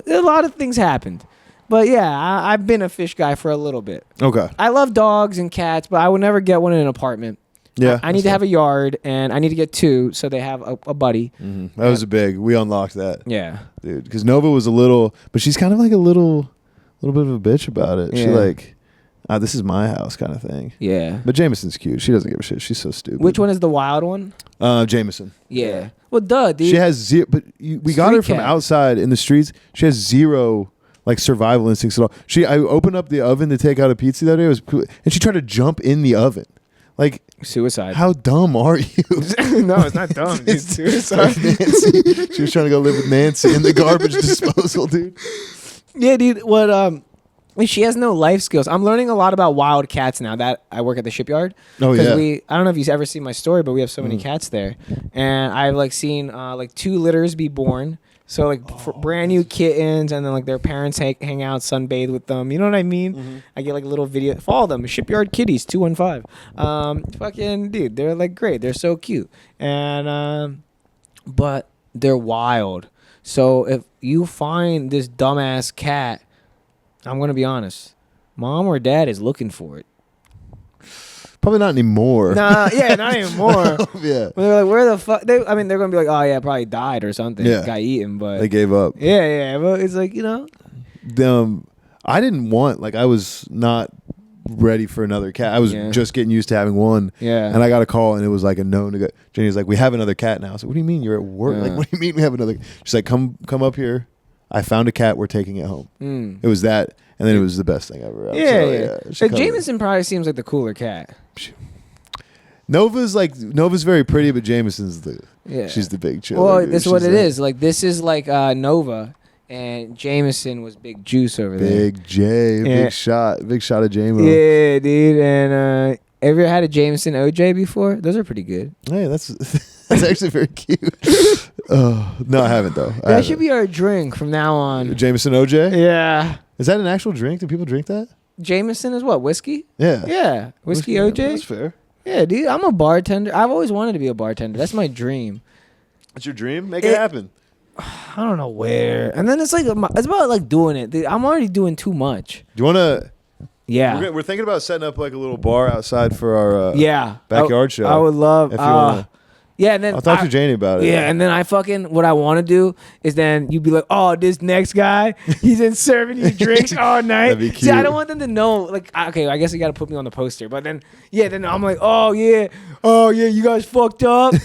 A: a lot of things happened, but yeah, I've been a fish guy for a little bit.
B: Okay.
A: I love dogs and cats, but I would never get one in an apartment.
B: Yeah,
A: I need to have a yard, and I need to get two, so they have a buddy.
B: Mm-hmm. That was we unlocked that.
A: Yeah,
B: dude, because Nova was a little, but she's kind of like a little bit of a bitch about it.
A: Yeah.
B: She like, this is my house kind of thing.
A: Yeah.
B: But Jameson's cute. She doesn't give a shit. She's so stupid.
A: Which one is the wild one?
B: Jameson.
A: Yeah. Well, duh, dude.
B: She has zero, but we got her from outside in the streets. She has zero like survival instincts at all. I opened up the oven to take out a pizza the other day. It was cool, and she tried to jump in the oven. Like
A: suicide.
B: How dumb are you?
A: No, it's not dumb. It's suicide.
B: Nancy. She was trying to go live with Nancy in the garbage disposal, dude.
A: Yeah, dude. She has no life skills. I'm learning a lot about wild cats now that I work at the shipyard.
B: Oh yeah.
A: I don't know if you've ever seen my story, but we have so many cats there, and I've like seen like 2 litters be born. So like brand new kittens, and then like their parents hang out, sunbathe with them. You know what I mean? Mm-hmm. I get like a little video. Follow them, Shipyard Kitties 215. Fucking dude, they're like great. They're so cute, and but they're wild. So if you find this dumbass cat, I'm gonna be honest, mom or dad is looking for it.
B: Probably not anymore.
A: Nah, yeah, not anymore.
B: Yeah.
A: When they're like, where the fuck? They're gonna be like, oh yeah, probably died or something.
B: Yeah.
A: Got eaten, but
B: they gave up.
A: Yeah, but it's like
B: I didn't want I was not ready for another cat. I was just getting used to having one.
A: Yeah.
B: And I got a call and it was like a no. Jenny's like, we have another cat now. I said, what do you mean you're at work? Like, what do you mean we have another? She's like, come up here. I found a cat. We're taking it home. It was that, and then it was the best thing ever.
A: Yeah. Jameson probably seems like the cooler cat.
B: Nova's very pretty, but Jameson's she's the big chill.
A: Well, this is what it is. Like this is like Nova, and Jameson was Big Juice over there.
B: Big J, big shot of JMO.
A: Yeah, dude. And have you ever had a Jameson OJ before? Those are pretty good.
B: Hey, that's actually very cute. No, I haven't though.
A: That should be our drink from now on.
B: Jameson OJ?
A: Yeah.
B: Is that an actual drink? Do people drink that?
A: Jameson is what? Whiskey?
B: Yeah.
A: Yeah. Whiskey OJ?
B: That's fair.
A: Yeah, dude. I'm a bartender. I've always wanted to be a bartender. That's my dream.
B: That's your dream? Make it happen.
A: I don't know where. And then it's about like doing it. Dude, I'm already doing too much.
B: Do you want to...
A: Yeah.
B: We're thinking about setting up like a little bar outside for our
A: backyard
B: show.
A: I would love... Yeah, and then
B: I'll talk to Janie about it.
A: Yeah, and then what I want to do is then you'd be like, oh, this next guy, he's in serving you drinks all night.
B: That'd be cute.
A: See, I don't want them to know. Like, okay, I guess you got to put me on the poster. But then, then I'm like, oh yeah, you guys fucked up, and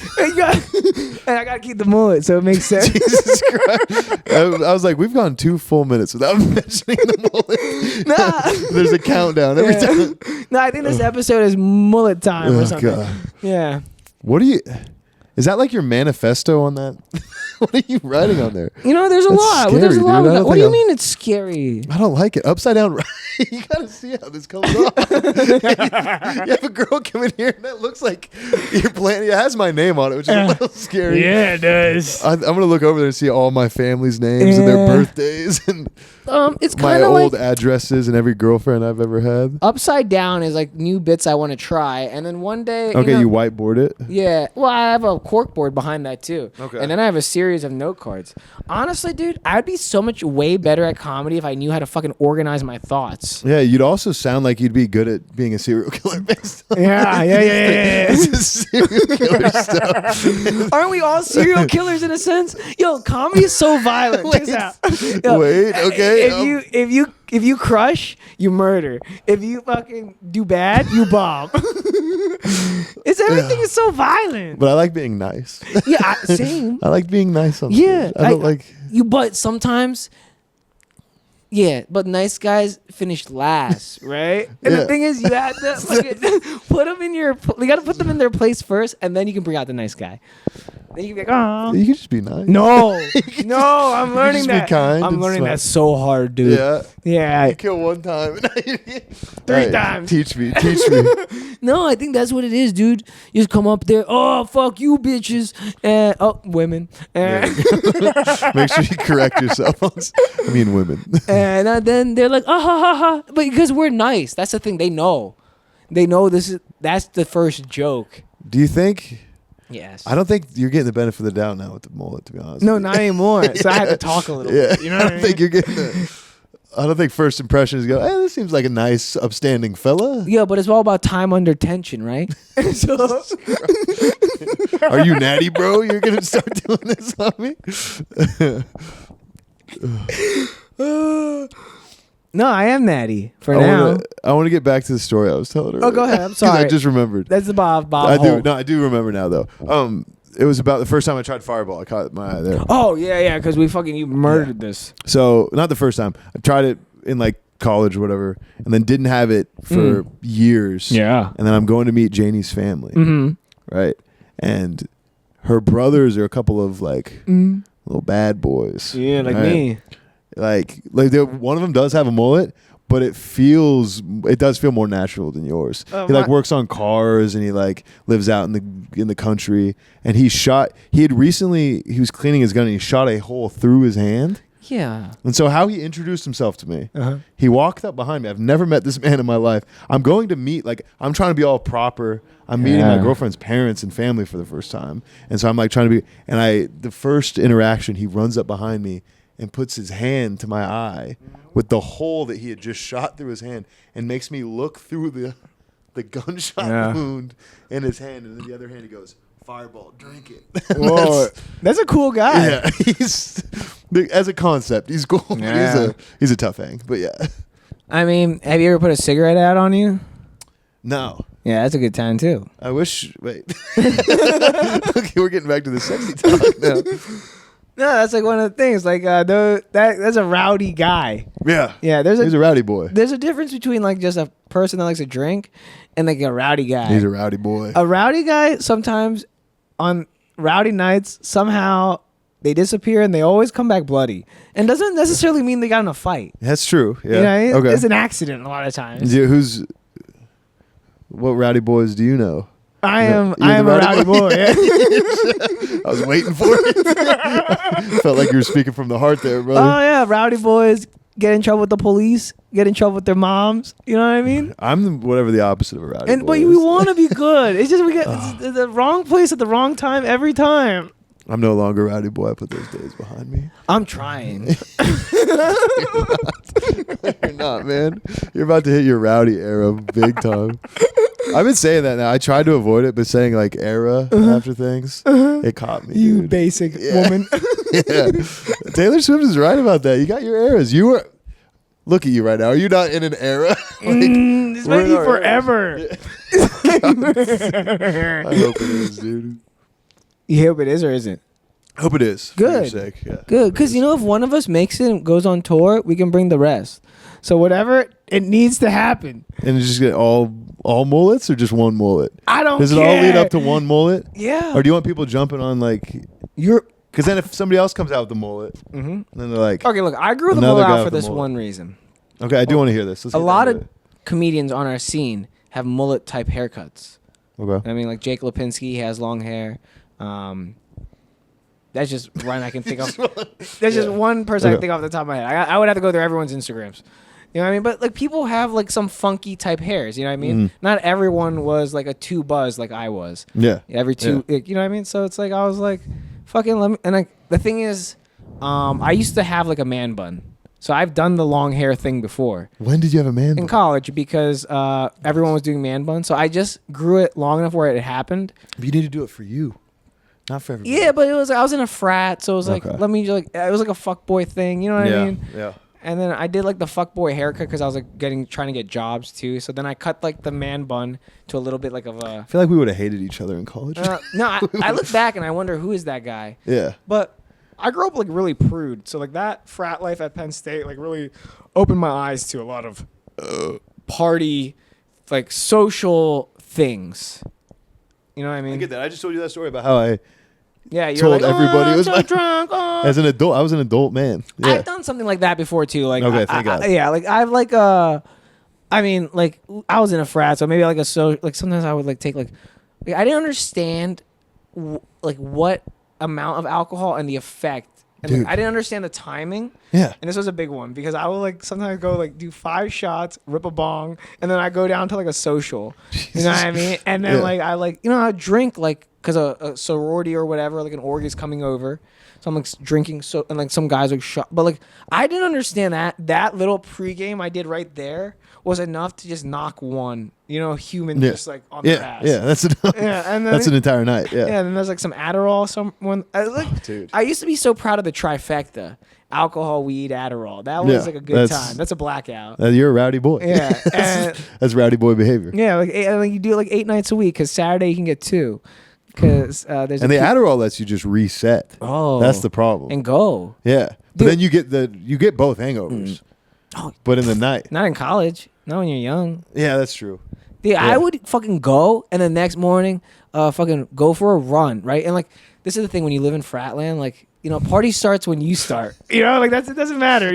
A: I gotta keep the mullet, so it makes sense.
B: Jesus Christ. I was like, we've gone 2 full minutes without mentioning the mullet.
A: Nah.
B: There's a countdown every time.
A: No, I think this episode is mullet time or something.
B: God.
A: Yeah.
B: What do you? Is that like your manifesto on that? What are you writing on there?
A: There's a
B: That's
A: lot.
B: scary,
A: There's a lot.
B: dude.
A: What do you mean it's scary?
B: I don't like it. Upside down. You gotta see how this comes off. You have a girl come in here and that looks like you're planning. It has my name on it, which is a little scary.
A: Yeah, it does.
B: I'm gonna look over there and see all my family's names and their birthdays and
A: it's
B: my
A: kind of
B: old
A: like
B: addresses and every girlfriend I've ever had.
A: upside down is like new bits I want to try, and then one day.
B: Okay, you whiteboard it.
A: Yeah, well, I have a cork board behind that too.
B: Okay.
A: And then I have a series of note cards. Honestly, dude, I'd be so much way better at comedy if I knew how to fucking organize my thoughts.
B: Yeah, you'd also sound like you'd be good at being a serial killer based on
A: Yeah.
B: This is serial killer stuff.
A: Aren't we all serial killers in a sense? Yo, comedy is so violent. Check this out. Yo,
B: Wait, okay.
A: If you crush, you murder. If you fucking do bad, you bomb. Everything is so violent.
B: But I like being nice.
A: Yeah, same.
B: I like being nice on
A: Yeah,
B: stage. I don't like.
A: But sometimes. Yeah, but nice guys finish last, right? And the thing is, you have to fucking put them in your. You got to put them in their place first, and then you can bring out the nice guy. Then you can be like, oh.
B: You can just be nice.
A: No, I'm learning
B: just
A: that.
B: be kind
A: I'm
B: and
A: learning
B: smart.
A: that so hard, dude.
B: Yeah.
A: Yeah.
B: You kill one time.
A: 3 times.
B: Teach me.
A: No, I think that's what it is, dude. You just come up there. Oh, fuck you, bitches. And women. And,
B: Make sure you correct yourself. I mean, women.
A: and then they're like, ah, ha, ha, ha. But because we're nice, that's the thing. They know. They know that's the first joke.
B: Do you think?
A: Yes.
B: I don't think you're getting the benefit of the doubt now with the mullet, to be honest.
A: No, not anymore. So I had to talk a little bit. You know what I mean?
B: think you're getting I don't think first impressions go, hey, this seems like a nice, upstanding fella.
A: Yeah, but it's all about time under tension, right? So,
B: are you natty, bro? You're going to start doing this on me?
A: no, I am natty for now.
B: I want to get back to the story I was telling her.
A: Oh, go ahead. I'm sorry.
B: I just remembered.
A: That's the Bob
B: I do remember now, though. It was about the first time I tried Fireball. I caught my eye there.
A: Oh, yeah, because you murdered this.
B: So, not the first time. I tried it in like college or whatever, and then didn't have it for years.
A: Yeah.
B: And then I'm going to meet Janie's family.
A: Mm-hmm.
B: Right? And her brothers are a couple of like little bad boys.
A: Yeah, like
B: right?
A: me.
B: Like one of them does have a mullet, but it does feel more natural than yours. He like works on cars and he like lives out in the country, and he was cleaning his gun and he shot a hole through his hand.
A: Yeah.
B: And so how he introduced himself to me, he walked up behind me. I've never met this man in my life. I'm going to meet, I'm trying to be all proper. I'm meeting my girlfriend's parents and family for the first time. And so I'm like trying to be, the first interaction, he runs up behind me and puts his hand to my eye with the hole that he had just shot through his hand and makes me look through the gunshot wound in his hand. And then the other hand, he goes, Fireball, drink it.
A: Whoa, that's a cool guy.
B: Yeah, as a concept, he's cool.
A: Yeah.
B: He's a tough hang, but yeah.
A: I mean, have you ever put a cigarette out on you?
B: No.
A: Yeah, that's a good time too.
B: I wish. Wait. Okay, we're getting back to the sexy talk now.
A: No, that's like one of the things. Like, that's a rowdy guy.
B: Yeah.
A: Yeah,
B: he's a rowdy boy.
A: There's a difference between like just a person that likes to drink and like a rowdy guy.
B: He's a rowdy boy.
A: A rowdy guy sometimes on rowdy nights somehow they disappear and they always come back bloody. And doesn't necessarily mean they got in a fight.
B: That's true. Yeah.
A: You know what I mean?
B: Okay.
A: It's an accident a lot of times.
B: Yeah, what rowdy boys do you know?
A: I am a rowdy boy. Yeah.
B: I was waiting for it. Felt like you were speaking from the heart there, brother.
A: Oh yeah, rowdy boys get in trouble with the police, get in trouble with their moms. You know what I mean?
B: I'm whatever the opposite of a rowdy boy.
A: But we want to be good. It's just it's the wrong place at the wrong time every time.
B: I'm no longer a rowdy boy. I put those days behind me.
A: I'm trying.
B: You're not, man. You're about to hit your rowdy era big time. I've been saying that now. I tried to avoid it, but saying like era after things, it caught me.
A: You
B: dude.
A: basic woman.
B: Yeah. Taylor Swift is right about that. You got your eras. You were. Look at you right now. Are you not in an era?
A: This might be forever.
B: I hope it is, dude.
A: You hope it is or isn't?
B: I hope it is.
A: Good.
B: For your sake. Yeah.
A: Good, because you know, if one of us makes it and goes on tour, we can bring the rest. So whatever, it needs to happen.
B: And it's just get all mullets or just one mullet?
A: I don't
B: Does
A: care.
B: it all lead up to one mullet?
A: Yeah.
B: Or do you want people jumping on like
A: You're...
B: Because then if somebody else comes out with the mullet, then they're like,
A: Okay, look, I grew the
B: Another
A: mullet
B: guy
A: out
B: with
A: for
B: the
A: this
B: mullet.
A: one reason.
B: okay, I do want to hear this. Let's
A: A
B: get
A: lot
B: into
A: of comedians on our scene have mullet type haircuts.
B: it. Okay.
A: I mean, like Jake Lipinski has long hair. That's just one I can think of. There's just one person I can think off the top of my head. I would have to go through everyone's Instagrams. You know what I mean? But like people have like some funky type hairs. You know what I mean? Not everyone was like a two buzz like I was.
B: Yeah.
A: Every two, you know what I mean? So it's like I was like, fucking let me. And like the thing is, I used to have like a man bun. So I've done the long hair thing before.
B: When did you have a man
A: In
B: bun?
A: college because everyone was doing man buns. So I just grew it long enough where it happened.
B: But you need to do it for you, not for everybody.
A: Yeah, but it was I was in a frat, so it was like
B: Okay.
A: let me like it was like a fuckboy thing, you know what I mean?
B: Yeah.
A: And then I did like the fuckboy haircut because I was like trying to get jobs too. So then I cut like the man bun to a little bit like of a.
B: I feel like we would have hated each other in college.
A: No, I look back and I wonder who is that guy.
B: Yeah.
A: But I grew up like really prude, so like that frat life at Penn State like really opened my eyes to a lot of party, like social things. You know what I mean?
B: I get that. I just told you that story about how I
A: Yeah, you're
B: told
A: like,
B: everybody
A: oh,
B: it was
A: I'm
B: my
A: so drunk. Oh.
B: as an adult. I was an adult man. Yeah.
A: I've done something like that before too. Like,
B: Okay, thank God.
A: yeah, like I've like I mean, like I was in a frat, so maybe like like sometimes I would like take like I didn't understand like what amount of alcohol and the effect, and like,
B: Dude.
A: I didn't understand the timing.
B: Yeah.
A: And this was a big one because I would like sometimes go like do 5 shots, rip a bong, and then I go down to like a social. You know what I mean? And then
B: Yeah.
A: like I like I drink like because a sorority or whatever, like an org is coming over. So I'm like drinking and like some guys like shot, but like I didn't understand that little pregame I did right there was enough to just knock one, human just like on their ass.
B: Yeah, that's enough.
A: Yeah, and then
B: that's an entire night. Yeah.
A: Yeah, and then there's like some Adderall.
B: Dude.
A: I used to be so proud of the trifecta: alcohol, weed, Adderall. That was like a good time. That's a blackout.
B: You're a rowdy boy.
A: Yeah, and,
B: That's rowdy boy behavior.
A: yeah, like you do it like 8 nights a week because Saturday you can get 2. Because there's
B: And the Adderall lets you just reset.
A: Oh,
B: That's the problem.
A: and go.
B: Yeah. But
A: Dude.
B: then you get both hangovers.
A: Oh,
B: But in the night.
A: not in college. Not when you're young.
B: Yeah, that's true.
A: Dude,
B: Yeah.
A: I would fucking go and the next morning, fucking go for a run, right? And like this is the thing when you live in Fratland, like party starts when you start. Like it doesn't matter.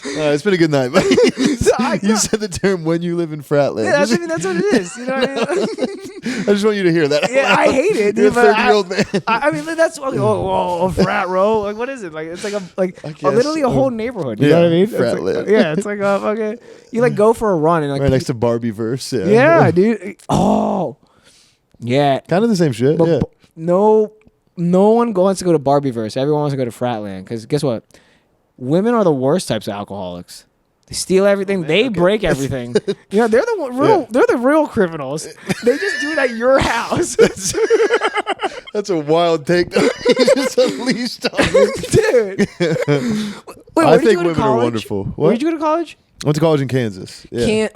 B: It's been a good night.
A: I
B: You said the term when you live in Fratland.
A: Yeah, that's what it is. You know what I mean?
B: I just want you to hear that.
A: Yeah, I hate it.
B: You're a
A: Dude, but
B: 30-year-old man.
A: I mean, that's a frat row. Like, what is it? Like, it's like
B: guess,
A: literally a whole neighborhood. You
B: yeah,
A: know what I mean?
B: frat
A: It's
B: lit.
A: like, yeah, it's like a fucking. You like go for a run and like.
B: Right next to Barbie verse. Yeah.
A: Yeah, dude. Oh, yeah.
B: Kind of the same shit.
A: But
B: yeah.
A: no one wants to go to Barbieverse. Everyone wants to go to Fratland because guess what? Women are the worst types of alcoholics. They steal everything. They break everything. They're the real.
B: Yeah.
A: They're the real criminals. They just do it at your house,
B: That's a wild take. You just unleashed on me.
A: dude. Wait, where
B: I
A: did you
B: think
A: go to
B: women are
A: college?
B: wonderful.
A: Where
B: What?
A: did you go to college?
B: I went to college in Kansas. Yeah.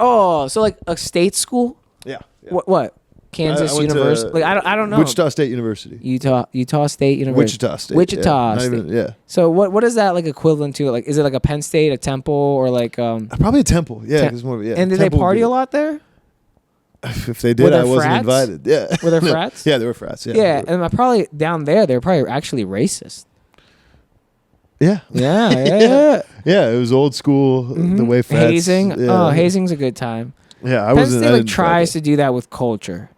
A: So like a state school?
B: Yeah.
A: What? Kansas
B: I went to,
A: University? Like I don't know.
B: Wichita State University.
A: Utah State University.
B: Wichita State.
A: Wichita
B: yeah. Not
A: State.
B: even- yeah.
A: So what is that like equivalent to? Like is it like a Penn State, a Temple, or like
B: Probably a temple. Yeah.
A: Tem-
B: 'cause more, yeah.
A: And did they
B: Temple would
A: party
B: be-
A: a lot there?
B: If they
A: Were
B: did,
A: there
B: I wasn't
A: frats?
B: invited. Yeah.
A: Were there
B: No.
A: frats?
B: Yeah, there were frats. Yeah.
A: Yeah, and probably down there they're probably actually racist.
B: Yeah.
A: Yeah.
B: Yeah, it was old school. The way frats.
A: hazing.
B: Yeah.
A: Oh, hazing's a good time.
B: Yeah, I
A: Penn
B: wasn't.
A: State
B: I
A: like
B: didn't
A: tries
B: fuck
A: to do that with culture.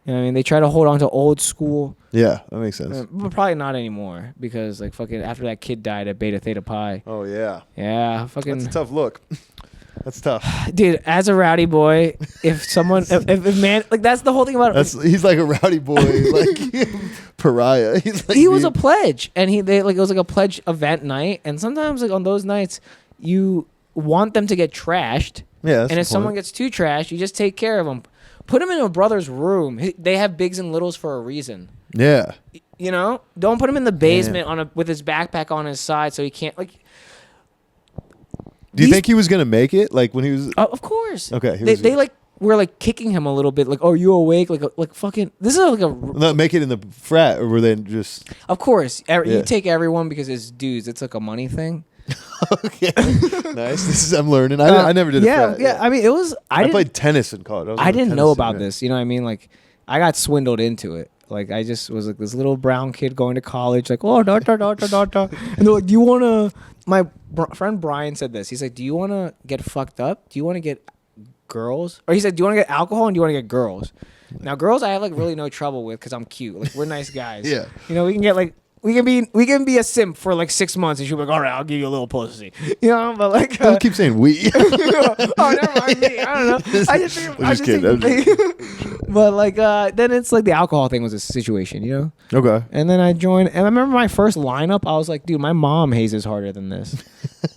A: You know what I mean? They try to hold on to old school,
B: it. Yeah, that makes sense.
A: but probably not anymore because like fucking after that kid died at Beta Theta Pi.
B: Oh yeah,
A: Yeah, fucking
B: that's a tough look. That's tough.
A: dude. As a rowdy boy, if someone, if man, like that's the whole thing about.
B: He's like a rowdy boy, like pariah. He's like
A: He was a pledge, and it was like a pledge event night, and sometimes like on those nights, you want them to get trashed,
B: Yeah, that's
A: and
B: the
A: if someone
B: point.
A: gets too trash, you just take care of them. Put them in a brother's room. They have bigs and littles for a reason.
B: Yeah.
A: You know, don't put him in the basement with his backpack on his side so he can't like.
B: Do you think he was gonna make it? Like when he was?
A: Of course.
B: Okay.
A: They like were like kicking him a little bit. Like, oh, you awake? Like fucking. This is like a.
B: Not make it in the frat, or were they just?
A: Of course, you take everyone because it's dudes. It's like a money thing.
B: Okay. Nice. I'm learning. I never did a frat.
A: Yeah. I mean, it was.
B: I played tennis in college.
A: I didn't know about this. You know what I mean? Like, I got swindled into it. Like, I just was like this little brown kid going to college. Like, oh, da da da da da da. And they're like, do you want to? My friend Brian said this. He's like, do you want to get fucked up? Do you want to get girls? Or he said, do you want to get alcohol and do you want to get girls? Now, girls, I have like really no trouble with because I'm cute. Like, we're nice guys.
B: Yeah.
A: You know, we can get like. We can be a simp for like 6 months and she'll be like, all right, I'll give you a little pussy. You know, but like
B: Don't keep saying we.
A: oh, never mind me. I don't know. I just think but like then it's like the alcohol thing was a situation, you know?
B: Okay.
A: And then I joined and I remember my first lineup, I was like, dude, my mom hazes harder than this.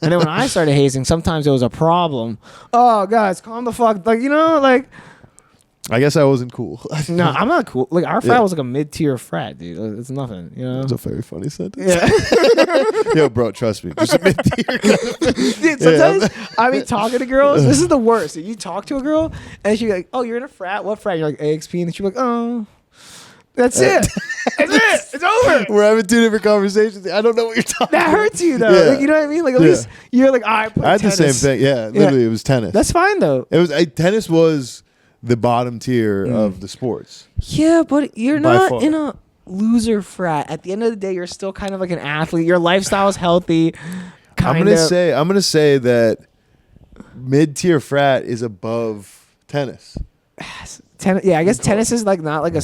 A: And then when I started hazing, sometimes it was a problem. Oh, guys, calm the fuck. Like, you know, like
B: I guess I wasn't cool.
A: no, I'm not cool. Like our frat was like a mid-tier frat, dude. It's nothing, you know.
B: That's a very funny sentence.
A: Yeah.
B: Yo, bro, trust me. Just a mid-tier.
A: Dude, sometimes I be talking to girls. This is the worst. You talk to a girl and she's like, "Oh, you're in a frat. What frat?" You're like AXP, and she's like, "Oh, that's it. That's it. It's over."
B: We're having two different conversations. I don't know what you're talking.
A: That hurts you though.
B: Yeah.
A: Like, you know what I mean? Like at least you're like, "I play
B: I had
A: tennis."
B: the same thing. Yeah, literally, it was tennis.
A: That's fine though.
B: It was tennis was the bottom tier of the sports.
A: Yeah, but you're
B: By
A: not
B: far.
A: in a loser frat. At the end of the day, you're still kind of like an athlete. Your lifestyle is healthy.
B: I'm gonna say that mid-tier frat is above tennis.
A: Yeah, I guess tennis is like not like a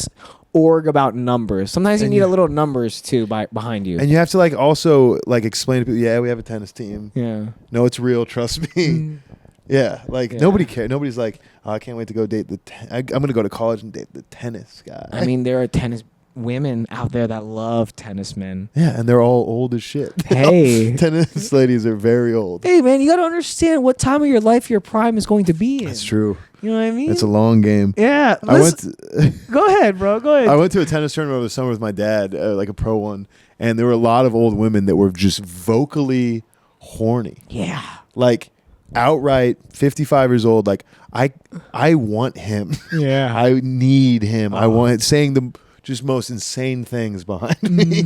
A: org about numbers. Sometimes you need a little numbers too behind you.
B: And you have to like also like explain to people, yeah, we have a tennis team.
A: Yeah.
B: No, it's real. Trust me. Yeah, like nobody cares. Nobody's like, oh, I can't wait to go date I'm going to go to college and date the tennis guy.
A: I mean, there are tennis women out there that love tennis men.
B: Yeah, and they're all old as shit.
A: Hey.
B: Tennis ladies are very old.
A: Hey, man, you got to understand what time of your life your prime is going to be in.
B: That's true.
A: You know what I mean?
B: It's a long game.
A: Yeah. Go ahead, bro. Go ahead.
B: I went to a tennis tournament over the summer with my dad, like a pro one, and there were a lot of old women that were just vocally horny.
A: Yeah.
B: Like outright 55 years old, like I want him.
A: Yeah.
B: I need him. I want saying the just most insane things behind me.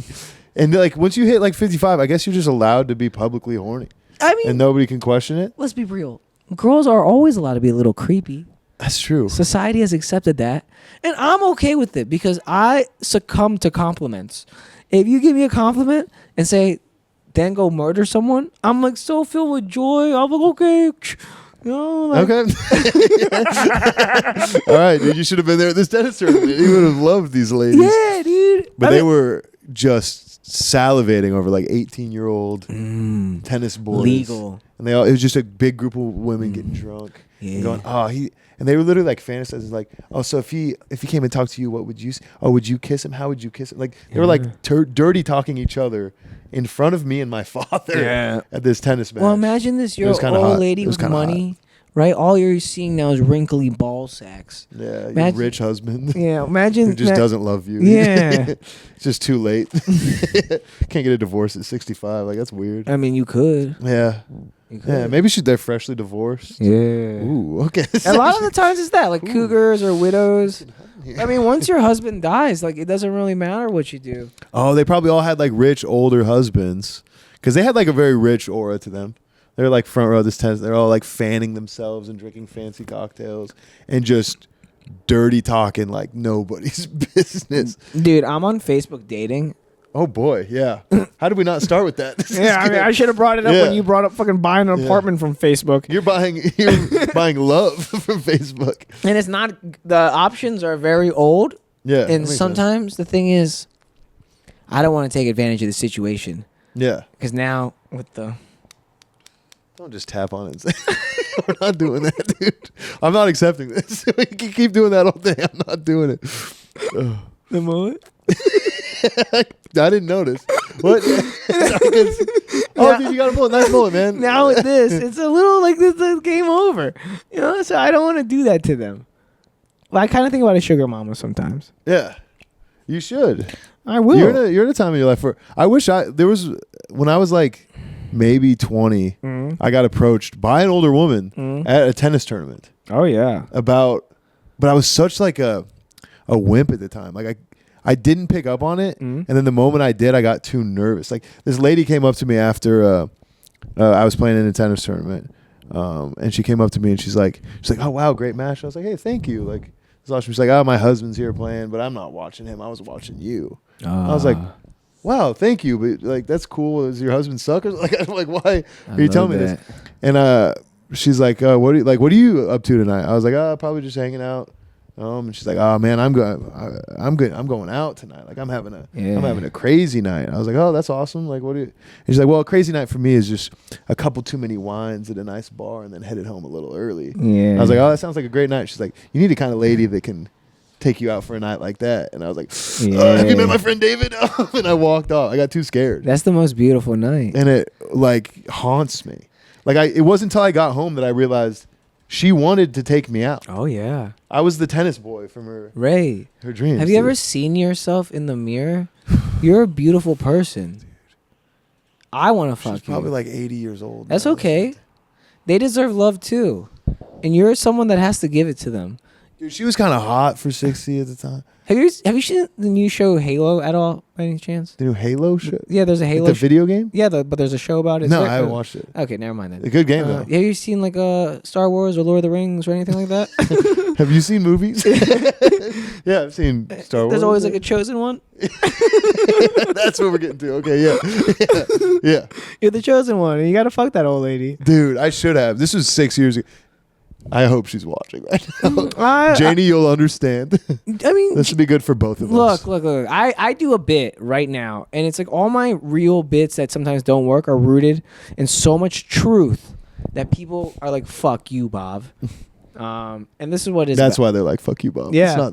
B: And like once you hit like 55, I guess you're just allowed to be publicly horny.
A: I mean,
B: and nobody can question it.
A: Let's be real. Girls are always allowed to be a little creepy.
B: That's true.
A: Society has accepted that. And I'm okay with it because I succumb to compliments. If you give me a compliment and say, then go murder someone, I'm like so filled with joy. I'm like, okay. You know, like,
B: okay. All right, dude. You should have been there at this tennis tournament. You would have loved these ladies.
A: Yeah, dude.
B: But they were just salivating over like 18-year-old tennis boys.
A: Legal.
B: And it was just a big group of women getting drunk.
A: Yeah.
B: And going, and they were literally like fantasizing, like, oh, so if he came and talked to you, what would you say? Oh, would you kiss him? How would you kiss him? Like they were like dirty talking each other in front of me and my father at this tennis match.
A: Well, imagine this. You're an old lady with money, right? All you're seeing now is wrinkly ball sacks.
B: Yeah, your rich husband.
A: Yeah, imagine.
B: Who just doesn't love you.
A: Yeah.
B: It's just too late. Can't get a divorce at 65. Like, that's weird.
A: I mean, you could.
B: Yeah. Yeah, maybe they're freshly divorced.
A: Yeah.
B: Ooh, okay.
A: A lot of the times it's that, like cougars or widows. I mean, once your husband dies, like it doesn't really matter what you do.
B: Oh, they probably all had like rich older husbands because they had like a very rich aura to them. They're like front row of this tennis. They're all like fanning themselves and drinking fancy cocktails and just dirty talking like nobody's business.
A: Dude, I'm on Facebook dating.
B: Oh boy, yeah. How did we not start with that?
A: Yeah, I mean, I should have brought it up when you brought up fucking buying an apartment from Facebook.
B: You're buying love from Facebook.
A: And it's not, the options are very old.
B: Yeah.
A: And sometimes the thing is, I don't want to take advantage of the situation.
B: Yeah.
A: Because now with the...
B: Don't just tap on it and say, we're not doing that, dude. I'm not accepting this. We can keep doing that all day. I'm not doing it.
A: The mullet?
B: I didn't notice. What? Oh, dude, you got a mullet. Nice mullet, man.
A: Now with this, it's a little like this is game over. You know, so I don't want to do that to them. But I kind of think about a sugar mama sometimes.
B: Yeah, you should.
A: I will.
B: You're in a time in your life where I wish there was when I was like maybe 20, I got approached by an older woman at a tennis tournament.
A: Oh yeah.
B: But I was such like a wimp at the time. Like I didn't pick up on it, and then the moment I did, I got too nervous. Like this lady came up to me after I was playing in a tennis tournament, and she came up to me and she's like, "Oh wow, great match." I was like, "Hey, thank you." Like, she's like, "Oh, my husband's here playing, but I'm not watching him. I was watching you." I was like, "Wow, thank you, but like that's cool. Does your husband suck?" Like, I'm like, "Why are you telling me this?" And she's like, "What are you up to tonight?" I was like, "Oh, probably just hanging out." And she's like, "Oh man, I'm going out tonight. Like I'm having a crazy night." I was like, "Oh, that's awesome. Like what do you?" And she's like, "Well, a crazy night for me is just a couple too many wines at a nice bar and then headed home a little early."
A: Yeah.
B: I was like, "Oh, that sounds like a great night." She's like, "You need a kind of lady that can take you out for a night like that." And I was like, "Have you met my friend David?" And I walked off. I got too scared.
A: That's the most beautiful night.
B: And it like haunts me. Like it wasn't until I got home that I realized she wanted to take me out.
A: Oh yeah.
B: I was the tennis boy from her dreams.
A: Have you ever seen yourself in the mirror? You're a beautiful person. I want to fuck you.
B: She's probably like 80 years old.
A: That's
B: now.
A: okay. They deserve love too. And you're someone that has to give it to them.
B: Dude, she was kind of hot for 60 at the time.
A: Have you seen the new show Halo at all by any chance?
B: The new Halo show?
A: Yeah, there's a Halo
B: Like the video game?
A: Yeah, but there's a show about it.
B: No, I haven't watched it.
A: Okay, never mind then.
B: A good game though.
A: Have you seen like Star Wars or Lord of the Rings or anything like that?
B: Have you seen movies? Yeah, I've seen Star Wars.
A: There's always like a chosen one.
B: That's what we're getting to. Okay, yeah.
A: You're the chosen one, and you gotta fuck that old lady.
B: Dude, I should have. This was 6 years ago. I hope she's watching right now. Janie, you'll understand.
A: I mean,
B: this would be good for both of us.
A: Look. I do a bit right now, and it's like all my real bits that sometimes don't work are rooted in so much truth that people are like, "Fuck you, Bhav." And this is what is.
B: That's why they're like, "Fuck you, Bob."
A: Yeah.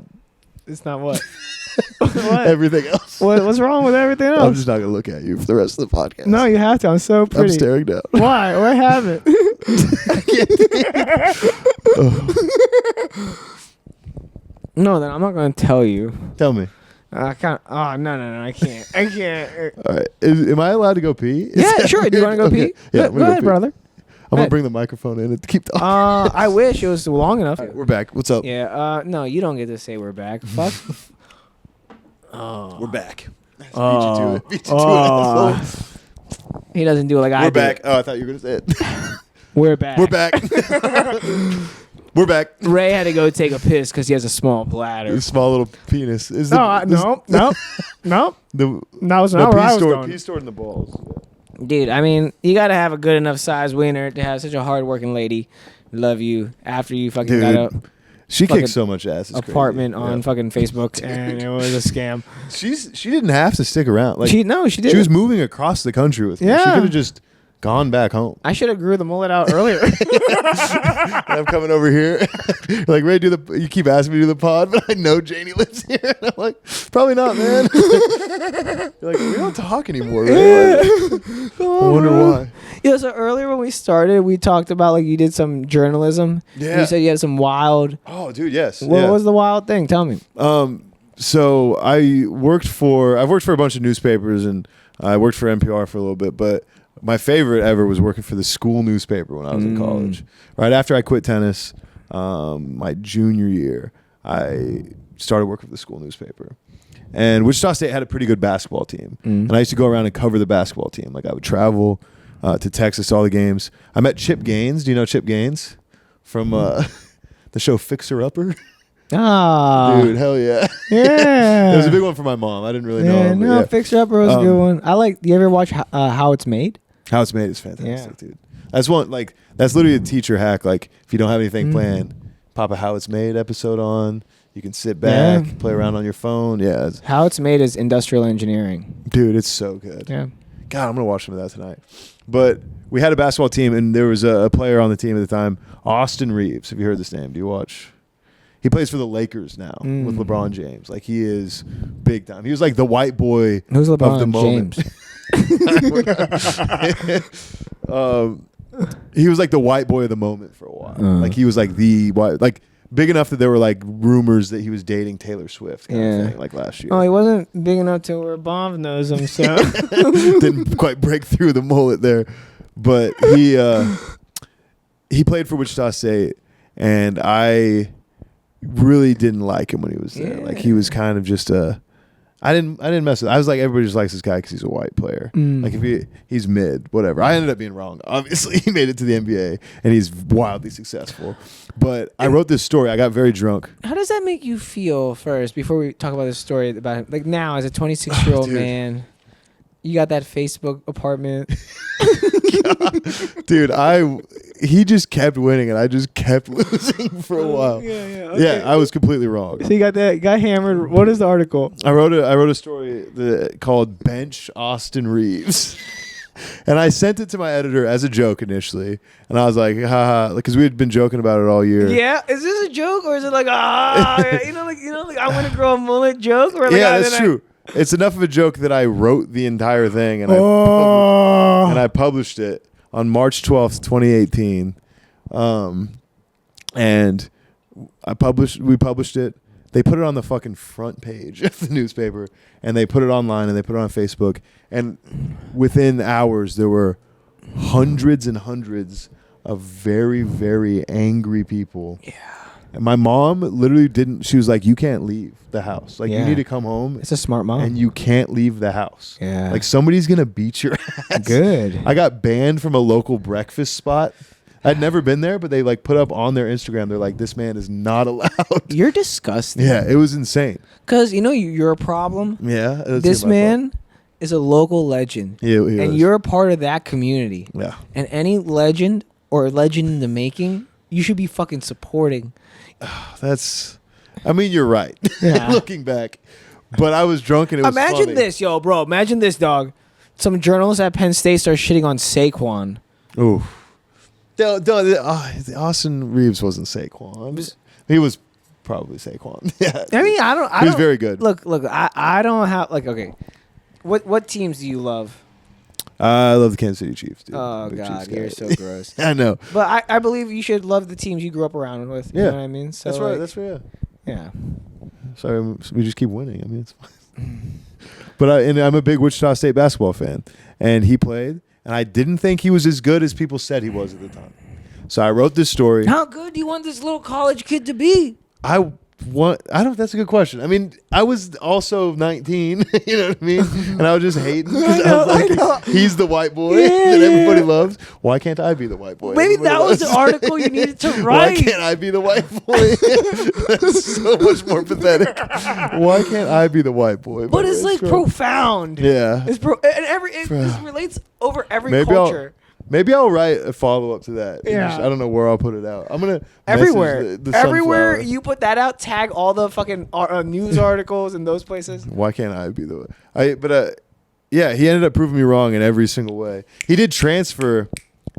A: It's not what. What?
B: Everything else.
A: What's wong with everything else?
B: I'm just not gonna look at you for the rest of the podcast.
A: No, you have to. I'm so pretty.
B: I'm staring down.
A: Why? I haven't. No, then I'm not gonna tell you.
B: Tell me.
A: I can't. Oh no! I can't.
B: All right. Am I allowed to go pee?
A: Yeah, sure. Do you want to go pee?
B: Yeah,
A: go ahead, brother.
B: I'm gonna bring the microphone in and keep talking.
A: I wish it was long enough.
B: Right, we're back. What's up?
A: Yeah. No, you don't get to say we're back. Fuck.
B: We're back. Beat
A: Oh.
B: you to it, asshole.
A: He doesn't do it like I do.
B: We're back. Oh, I thought you were gonna say it.
A: We're back.
B: We're back. We're back.
A: Ray had to go take a piss because he has a small bladder.
B: A small little penis. Is
A: No.
B: The,
A: That was
B: the
A: not where I was
B: pee
A: going.
B: Pee stored in the balls.
A: Dude, I mean, you gotta have a good enough size wiener to have such a hard-working lady love you after you fucking got a
B: She
A: fucking
B: kicks so much ass. It's
A: apartment
B: crazy.
A: on fucking Facebook, and it was a scam.
B: She didn't have to stick around. Like
A: She did.
B: She was moving across the country with me. She
A: Yeah.
B: could have just gone back home.
A: I should have grew the mullet out earlier.
B: I'm coming over here. Like, Ray, you keep asking me to do the pod, but I know Janie lives here. And I'm like, probably not, man. You're like, we don't talk anymore, Ray. I wonder why.
A: Yeah, so earlier when we started, we talked about like you did some journalism.
B: Yeah.
A: You said you had some wild.
B: Oh, dude, yes.
A: What was the wild thing? Tell me.
B: So I've worked for a bunch of newspapers, and I worked for NPR for a little bit, but my favorite ever was working for the school newspaper when I was in college. Right after I quit tennis, my junior year, I started working for the school newspaper. And Wichita State had a pretty good basketball team. And I used to go around and cover the basketball team. Like I would travel to Texas to all the games. I met Chip Gaines. Do you know Chip Gaines? From the show Fixer Upper? Dude, hell yeah.
A: Yeah.
B: It was a big one for my mom. I didn't really know him.
A: No, Fixer Upper was a good one. Do you ever watch How It's Made?
B: How It's Made is fantastic, dude. That's that's literally a teacher hack. Like, if you don't have anything planned, pop a How It's Made episode on. You can sit back, play around on your phone. Yeah.
A: How It's Made is industrial engineering.
B: Dude, it's so good.
A: Yeah.
B: God, I'm going to watch some of that tonight. But we had a basketball team, and there was a player on the team at the time, Austin Reeves. Have you heard this name? Do you watch? He plays for the Lakers now with LeBron James. Like, he is big time. He was like the white boy
A: Who's LeBron
B: of the moment.
A: James?
B: He was like the white boy of the moment for a while. Like he was like the white, like big enough that there were like rumors that he was dating Taylor Swift kind of thing, like last year.
A: Oh, he wasn't big enough to where Bhav knows him, so
B: Didn't quite break through the mullet there, but he played for Wichita State, and I really didn't like him when he was there. Like he was kind of just I didn't mess with it. I was like, everybody just likes this guy because he's a white player. Like if he's mid, whatever. I ended up being wrong. Obviously, he made it to the NBA and he's wildly successful. But I wrote this story. I got very drunk.
A: How does that make you feel first before we talk about this story about him? Like now, as a 26-year-old man, you got that Facebook apartment.
B: Dude, he just kept winning and I just kept losing for a while.
A: Okay.
B: Yeah, I was completely wrong.
A: So you got hammered. What is the article?
B: I wrote a story called Bench Austin Reeves. And I sent it to my editor as a joke initially. And I was like, haha, because we had been joking about it all year.
A: Yeah. Is this a joke or is it like, like I want to grow a mullet joke? Or like,
B: yeah, that's true. It's enough of a joke that I wrote the entire thing and I published it on March 12th, 2018. And we published it. They put it on the fucking front page of the newspaper, and they put it online, and they put it on Facebook. And within hours, there were hundreds and hundreds of very, very angry people. Yeah. And my mom literally didn't. She was like, "You can't leave the house. Like, you need to come home.
A: It's a smart mom,
B: and you can't leave the house.
A: Yeah.
B: Like somebody's gonna beat your ass."
A: Good.
B: I got banned from a local breakfast spot. I'd never been there, but they like put up on their Instagram. They're like, "This man is not allowed."
A: You're disgusting.
B: Yeah, it was insane.
A: Because you're a problem.
B: Yeah,
A: This man is a local legend.
B: He
A: and
B: was.
A: you're a part of that community.
B: Yeah.
A: And any legend or legend in the making, you should be fucking supporting.
B: I mean, you're right.
A: Yeah.
B: Looking back, but I was drunk and it was
A: Imagine
B: funny.
A: this, yo, bro. Imagine this, dog. Some journalists at Penn State start shitting on Saquon.
B: Ooh. Austin Reeves wasn't Saquon. He was probably Saquon. Yeah.
A: I mean, I don't.
B: He was very good.
A: Look. I don't have okay. What teams do you love?
B: I love the Kansas City Chiefs, dude.
A: Oh
B: Big
A: God,
B: Chiefs guy.
A: you're so gross.
B: I know.
A: But I believe you should love the teams you grew up around with. You know what I mean? So
B: that's right. That's right.
A: Yeah.
B: Sorry, we just keep winning. I mean, it's fine. But I'm a big Wichita State basketball fan, and he played, and I didn't think he was as good as people said he was at the time. So I wrote this story.
A: How good do you want this little college kid to be?
B: That's a good question. I mean, I was also 19, you know what I mean? And I was just hating because I was like, he's the white boy that everybody loves. Why can't I be the white boy?
A: Maybe
B: everybody
A: that was
B: loves?
A: the article you needed to write.
B: Why can't I be the white boy? That's so much more pathetic. Why can't I be the white boy?
A: But it's like profound.
B: Yeah.
A: It's this relates over every culture.
B: Maybe I'll write a follow-up to that.
A: Yeah.
B: I don't know where I'll put it out. I'm going to
A: everywhere.
B: the
A: Everywhere
B: sunflower.
A: you put that out, tag all the fucking news articles in those places.
B: Why can't I be the yeah, he ended up proving me wrong in every single way. He did transfer.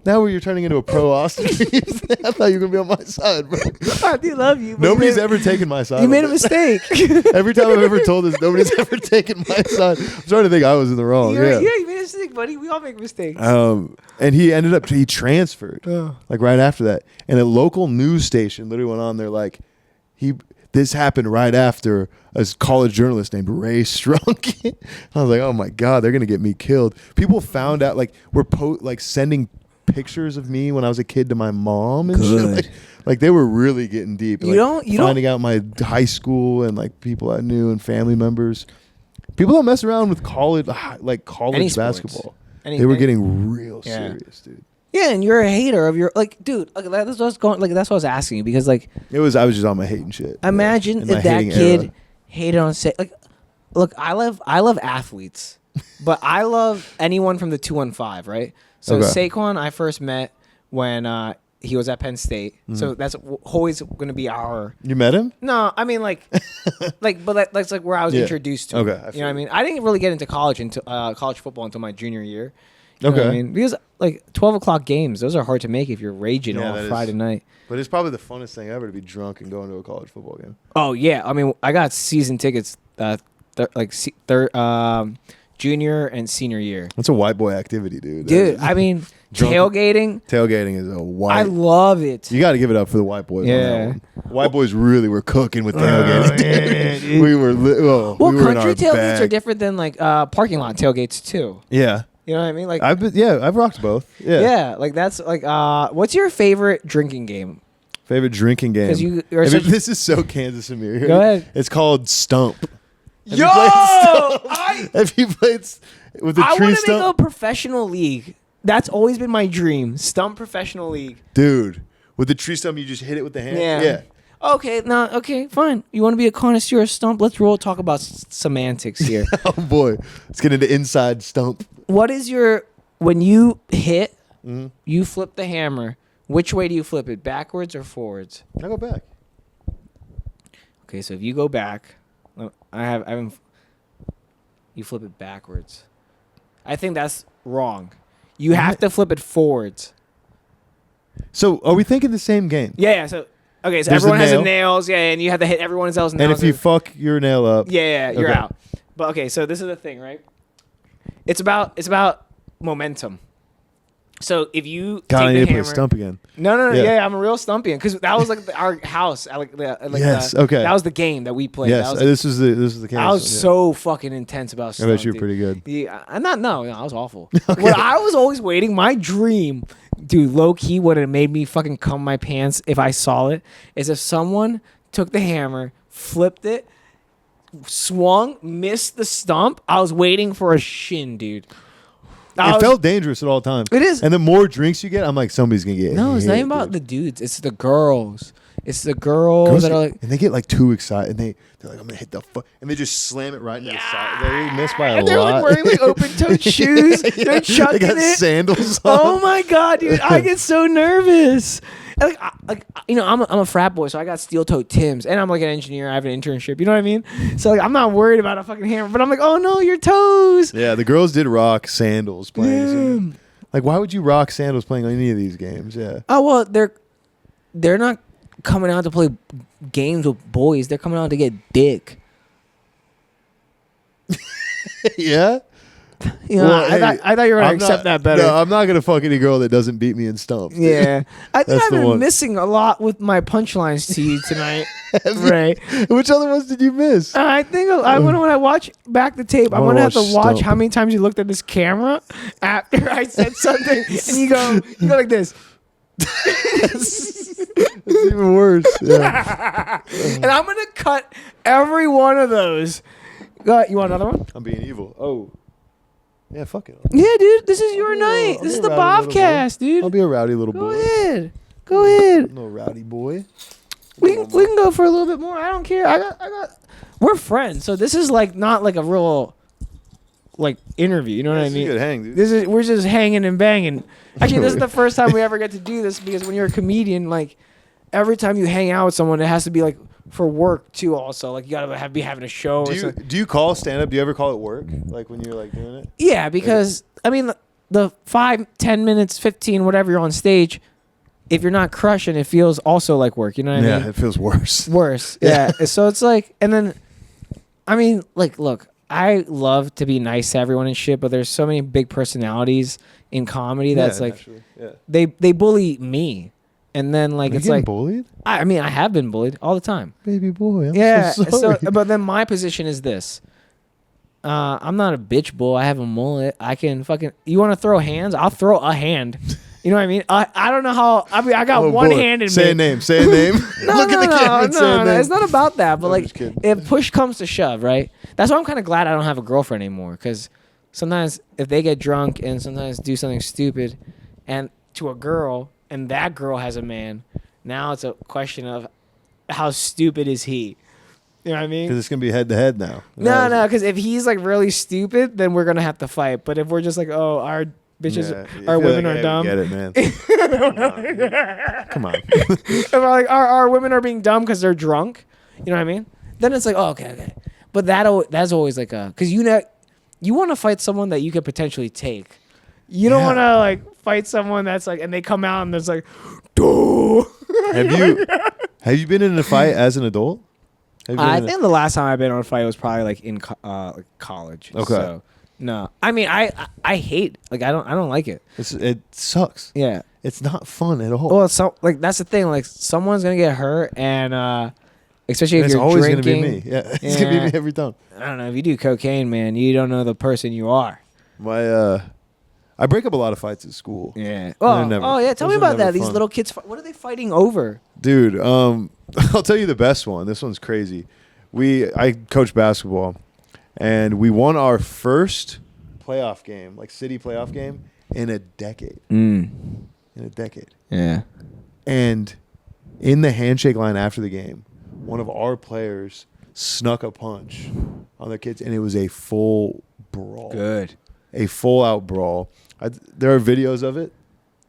B: Now you're turning into a pro Austin Reeves. I thought you were going to be on my side, bro.
A: I do love you.
B: Nobody's ever taken my side.
A: You made a mistake.
B: Every time I've ever told this, nobody's ever taken my side. I'm starting to think I was in the wrong.
A: Yeah, you made a mistake, buddy. We all make mistakes.
B: And he transferred like right after that. And a local news station literally went on there like, this happened right after a college journalist named Ray Strunk. I was like, oh my God, they're going to get me killed. People found out, like, we're sending pictures of me when I was a kid to my mom and shit. Like they were really getting deep. Finding out my high school and like people I knew and family members. People don't mess around with college basketball. They were getting real serious, dude.
A: Yeah, and you're a hater of your dude. That's what I was going. That's what I was asking you because I
B: was just on my hating shit.
A: Imagine if that kid hated on look, I love athletes, but I love anyone from the 215, right? So Saquon, I first met when he was at Penn State. Mm-hmm. So that's always going to be our.
B: You met him?
A: No, I mean but that's like where I was introduced to.
B: Okay,
A: you know what I mean? I didn't really get into college college football until my junior year. You know
B: what
A: I mean? Because 12 o'clock games, those are hard to make if you're raging on Friday night.
B: But it's probably the funnest thing ever to be drunk and going to a college football game.
A: Oh yeah, I mean I got season tickets. junior and senior year.
B: That's a white boy activity, dude.
A: Dude, I mean, tailgating.
B: Tailgating is a white.
A: I love it.
B: You got to give it up for the white boys.
A: Yeah.
B: On that one. White boys really were cooking with tailgating.
A: Yeah,
B: we were.
A: Well,
B: we were in
A: country
B: our
A: tailgates
B: bag.
A: are different than like parking lot tailgates too.
B: Yeah.
A: You know what I mean? Like
B: I've rocked both. Yeah.
A: Yeah, like that's like what's your favorite drinking game?
B: Favorite drinking game?
A: 'Cause you are
B: I mean,
A: such-
B: this is so Kansas of me.
A: Go ahead.
B: It's called Stump. Have
A: Yo,
B: you played Stump?
A: I
B: Have you played with the tree
A: want to make
B: stump?
A: a professional league. That's always been my dream. Stump professional league.
B: Dude, with the tree stump, you just hit it with the hand.
A: Yeah. Okay, fine. You want to be a connoisseur of Stump? Let's talk about semantics here.
B: Oh boy, let's get into inside Stump.
A: What is your when you hit,
B: Mm-hmm.
A: you flip the hammer? Which way do you flip it? Backwards or forwards?
B: I go back.
A: Okay, so if you go back, I haven't. You flip it backwards. I think that's wrong. You have to flip it forwards.
B: So, are we thinking the same game?
A: Yeah. So okay, so
B: There's
A: everyone
B: a
A: has
B: nail.
A: the nails. Yeah, and you have to hit everyone else's nails.
B: And if you fuck your nail up,
A: yeah, you're
B: Okay.
A: out. But okay, so this is the thing, right? It's about momentum. So if you
B: God, I
A: take
B: need
A: the
B: to play
A: hammer,
B: Stump again.
A: No,
B: Yeah.
A: yeah, I'm a real stumpian because that was like our house.
B: Yes, okay.
A: That was the game that we played.
B: Yes,
A: that was,
B: this is the Kansas
A: I was
B: one, yeah.
A: so fucking intense about
B: I
A: Stump.
B: bet you were
A: dude.
B: pretty good.
A: Yeah, no, I was awful. What I was always waiting, my dream, dude, low key, what it made me fucking cum my pants if I saw it, is if someone took the hammer, flipped it, swung, missed the stump. I was waiting for a shin, dude.
B: It felt dangerous at all times.
A: It is.
B: And the more drinks you get, I'm like, somebody's gonna get.
A: No, it's not
B: hit,
A: even about
B: dude.
A: the dudes. It's the girls. It's the girls
B: Girls
A: that
B: get-
A: are like.
B: and they get like too excited, and they're like, I'm gonna hit the fuck, and they just slam it right into the side. They miss by a
A: And they're
B: lot.
A: like wearing like open-toed shoes. They're chucking
B: they got
A: it.
B: sandals on.
A: Oh my god, dude! I get so nervous. And I'm a frat boy, so I got steel-toed Tims, and I'm like an engineer. I have an internship. You know what I mean? So like, I'm not worried about a fucking hammer, but I'm like, oh no, your toes.
B: Yeah, the girls did rock sandals playing. Like, why would you rock sandals playing any of these games? Yeah.
A: Oh well, they're not coming out to play games with boys. They're coming out to get dick.
B: Yeah.
A: You know,
B: Well,
A: I thought you were gonna
B: I'm
A: accept
B: not-
A: that better.
B: No, I'm not gonna fuck any girl that doesn't beat me in stumps.
A: Yeah, I think
B: That's
A: I've
B: the
A: been
B: one.
A: missing a lot with my punchlines to you tonight, Ray.
B: Which other ones did you miss?
A: I think when I watch back the tape, I'm
B: wanna
A: gonna have to
B: watch
A: watch
B: Stump.
A: how many times you looked at this camera after I said something, and you go like this,
B: It's even worse. Yeah.
A: and I'm gonna cut every one of those. You want another one?
B: I'm being evil. Oh. Yeah, fuck it.
A: Yeah, dude. This is your night.
B: I'll
A: This
B: be
A: is
B: a
A: the
B: rowdy little
A: Bobcast,
B: I'll
A: dude.
B: be a rowdy little
A: Go
B: boy.
A: ahead. Go ahead.
B: Little rowdy boy.
A: We can go for a little bit more. I don't care. I got. We're friends, so this is like not like a real like interview. You know what I
B: This is a
A: mean?
B: good hang, dude.
A: We're just hanging and banging. Actually, this is the first time we ever get to do this because when you're a comedian, like every time you hang out with someone, it has to be like for work too. Also, like you gotta be having a show.
B: Do
A: or
B: you
A: something.
B: do you call stand up? Do you ever call it work? Like when you're like doing it?
A: Yeah, because I mean the 5, 10 minutes, 15, whatever you're on stage. If you're not crushing, it feels also like work. You know what I mean?
B: Yeah, it feels worse.
A: Worse. Yeah. So it's like, and then, I mean, like, look, I love to be nice to everyone and shit, but there's so many big personalities in comedy that's
B: Yeah,
A: like,
B: naturally. Yeah.
A: they bully me. And then like,
B: Are you
A: it's
B: getting
A: like,
B: bullied?
A: I mean, I have been bullied all the time.
B: Baby boy. I'm
A: Yeah.
B: so sorry.
A: But then my position is this. I'm not a bitch bull. I have a mullet. I can fucking, you want to throw hands? I'll throw a hand. You know what I mean? I don't know how, I mean, I got
B: Oh,
A: one
B: boy.
A: hand in
B: Say
A: me.
B: a name. Say a name.
A: No,
B: Look at the camera and say a name.
A: It's not about that. But
B: I'm
A: like,
B: just kidding.
A: if push comes to shove, right? That's why I'm kind of glad I don't have a girlfriend anymore. Because sometimes if they get drunk and sometimes do something stupid, and to a girl, and that girl has a man, now it's a question of how stupid is he? You know what I mean?
B: Because it's gonna be head to head now.
A: No, because if he's like really stupid, then we're gonna have to fight. But if we're just like, oh, our bitches,
B: Yeah,
A: our
B: I feel
A: women
B: like,
A: are
B: yeah,
A: dumb.
B: Get it, man. Come on.
A: If like our women are being dumb because they're drunk, you know what I mean? Then it's like, oh, okay. But that's always like because you want to fight someone that you could potentially take. You don't
B: Yeah.
A: want to like fight someone that's like, and they come out and there's like, duh.
B: Have you been in a fight as an adult? Have you been
A: I
B: in a-
A: think the last time I've been on a fight was probably like in college.
B: Okay.
A: So No. I mean, I hate, like, I don't like it.
B: It sucks.
A: Yeah.
B: It's not fun at all.
A: Well, so like that's the thing. Like someone's gonna get hurt, and especially if
B: it's
A: you're
B: always
A: drinking.
B: gonna be me. Yeah, it's gonna be me every time.
A: I don't know. If you do cocaine, man, you don't know the person you are.
B: I break up a lot of fights at school.
A: Yeah.
B: Oh
A: yeah. Tell me about that. These little kids. What are they fighting over?
B: Dude, I'll tell you the best one. This one's crazy. I coach basketball, and we won our first playoff game, like city playoff game, in a decade. In a decade.
A: Yeah.
B: And in the handshake line after the game, one of our players snuck a punch on their kids, and it was a full brawl.
A: Good.
B: A full-out brawl. There are videos of it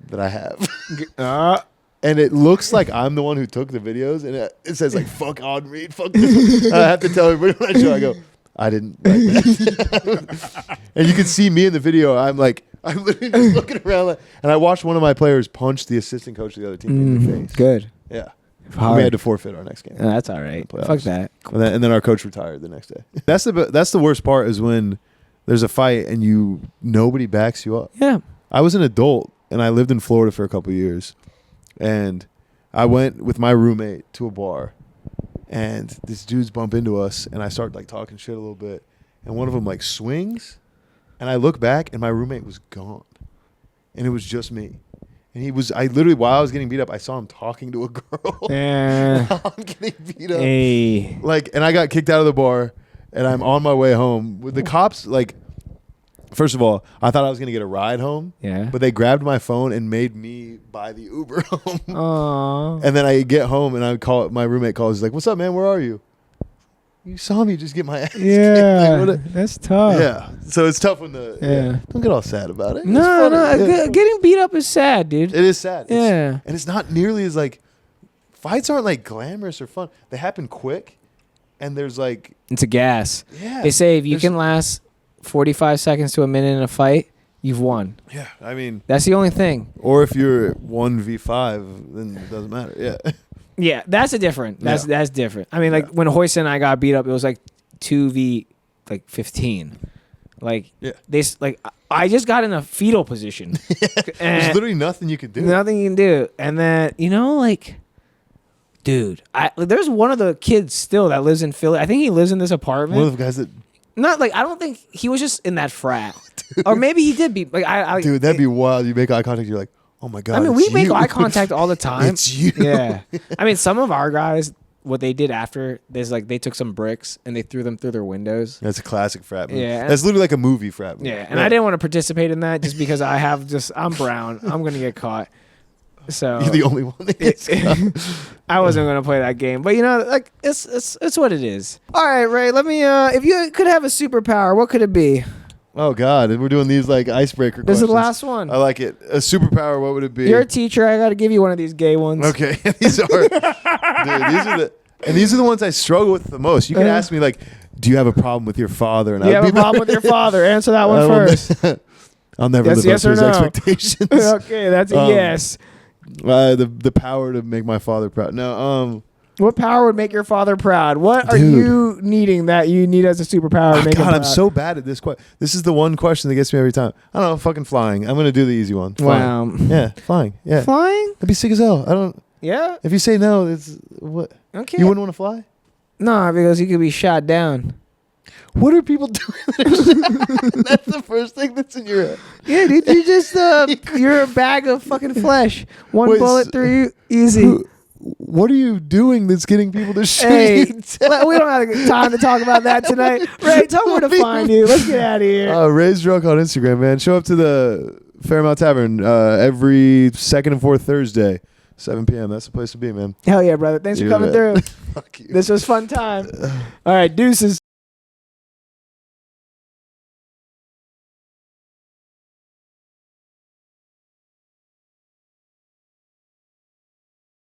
B: that I have. And it looks like I'm the one who took the videos, and it says, like, fuck on Reed, fuck this one. I have to tell everybody when I show, I go, I didn't like that. And you can see me in the video. I'm literally just looking around, and I watched one of my players punch the assistant coach of the other team in the face.
A: Good.
B: Yeah.
A: Hard.
B: We had to forfeit our next game.
A: That's all right. Fuck that.
B: And then our coach retired the next day. That's the worst part is when there's a fight and nobody backs you up.
A: Yeah.
B: I was an adult, and I lived in Florida for a couple of years, and I went with my roommate to a bar. And these dudes bump into us, and I start like talking shit a little bit. And one of them like swings, and I look back, and my roommate was gone, and it was just me. And I literally, while I was getting beat up, I saw him talking to a girl.
A: Yeah.
B: I'm getting beat up.
A: Hey.
B: And I got kicked out of the bar, and I'm on my way home with the cops. Like, first of all, I thought I was gonna get a ride home.
A: Yeah.
B: But they grabbed my phone and made me buy the Uber home.
A: Aww.
B: And then I get home and my roommate calls. He's like, "What's up, man? Where are you?" You saw me just get my ass
A: Yeah.
B: kicked. Like,
A: that's tough.
B: yeah. So it's tough when don't get all sad about it.
A: No,
B: Yeah.
A: getting beat up is sad, dude.
B: It is sad.
A: Yeah.
B: And it's not nearly as like, fights aren't like glamorous or fun. They happen quick, and there's like,
A: It's a gas.
B: yeah.
A: They say if you can last 45 seconds to a minute in a fight, you've won.
B: Yeah. I mean,
A: That's the only thing.
B: or if you're 1v5, then it doesn't matter. Yeah.
A: Yeah, that's different. That's different. I mean, like when Hoyce and I got beat up, it was like 2v15. Like I just got in a fetal position.
B: There's literally nothing you can do.
A: Nothing you can do. And then dude, there's one of the kids still that lives in Philly. I think he lives in this apartment.
B: One of the guys that.
A: Not like I don't think he was just in that frat, or maybe he did be like
B: Dude, that'd be wild. You make eye contact, you're like, oh my god.
A: I mean,
B: it's
A: we make
B: you.
A: eye contact all the time.
B: It's you.
A: Yeah. I mean, some of our guys, what they did after, there's like they took some bricks and they threw them through their windows.
B: That's a classic frat movie.
A: Yeah.
B: That's literally like a movie frat movie.
A: Yeah, and I didn't want to participate in that just because I'm brown. I'm gonna get caught. So
B: You're the only one that gets caught.
A: I wasn't gonna play that game, but like it's what it is. All right, Ray. Let me. If you could have a superpower, what could it be?
B: Oh God, and we're doing these like icebreaker questions.
A: This is the last one.
B: I like it. A superpower, what would it be?
A: You're a teacher. I got to give you one of these gay ones.
B: Okay, these are these are the ones I struggle with the most. You can ask me like, do you have a problem with your father? And
A: Do you have a problem with your father? Answer that one first.
B: I'll never live up to his expectations.
A: Okay, that's a yes.
B: The power to make my father proud. No,
A: what power would make your father proud? What are you needing that you need as a superpower to make him proud?
B: I'm so bad at this question. This is the one question that gets me every time. I don't know, fucking flying. I'm gonna do the easy one. Flying.
A: Wow.
B: Yeah, flying. Yeah.
A: Flying?
B: That'd be sick as hell. I don't.
A: Yeah.
B: If you say no, it's what?
A: Okay.
B: You wouldn't want to fly?
A: No, because you could be shot down.
B: What are people doing? That's the first thing that's in your head.
A: Yeah, dude, you just you're a bag of fucking flesh. One bullet through you, easy.
B: What are you doing that's getting people to shoot
A: Hey,
B: you down?
A: we don't have time to talk about that tonight. Ray, tell me where to find you. Let's get out of here.
B: Ray Strunk on Instagram, man. Show up to the Fairmount Tavern every second and fourth Thursday, 7 p.m. That's the place to be, man.
A: Hell yeah, brother. Thanks for coming through.
B: Fuck you.
A: This was fun time. All right, deuces.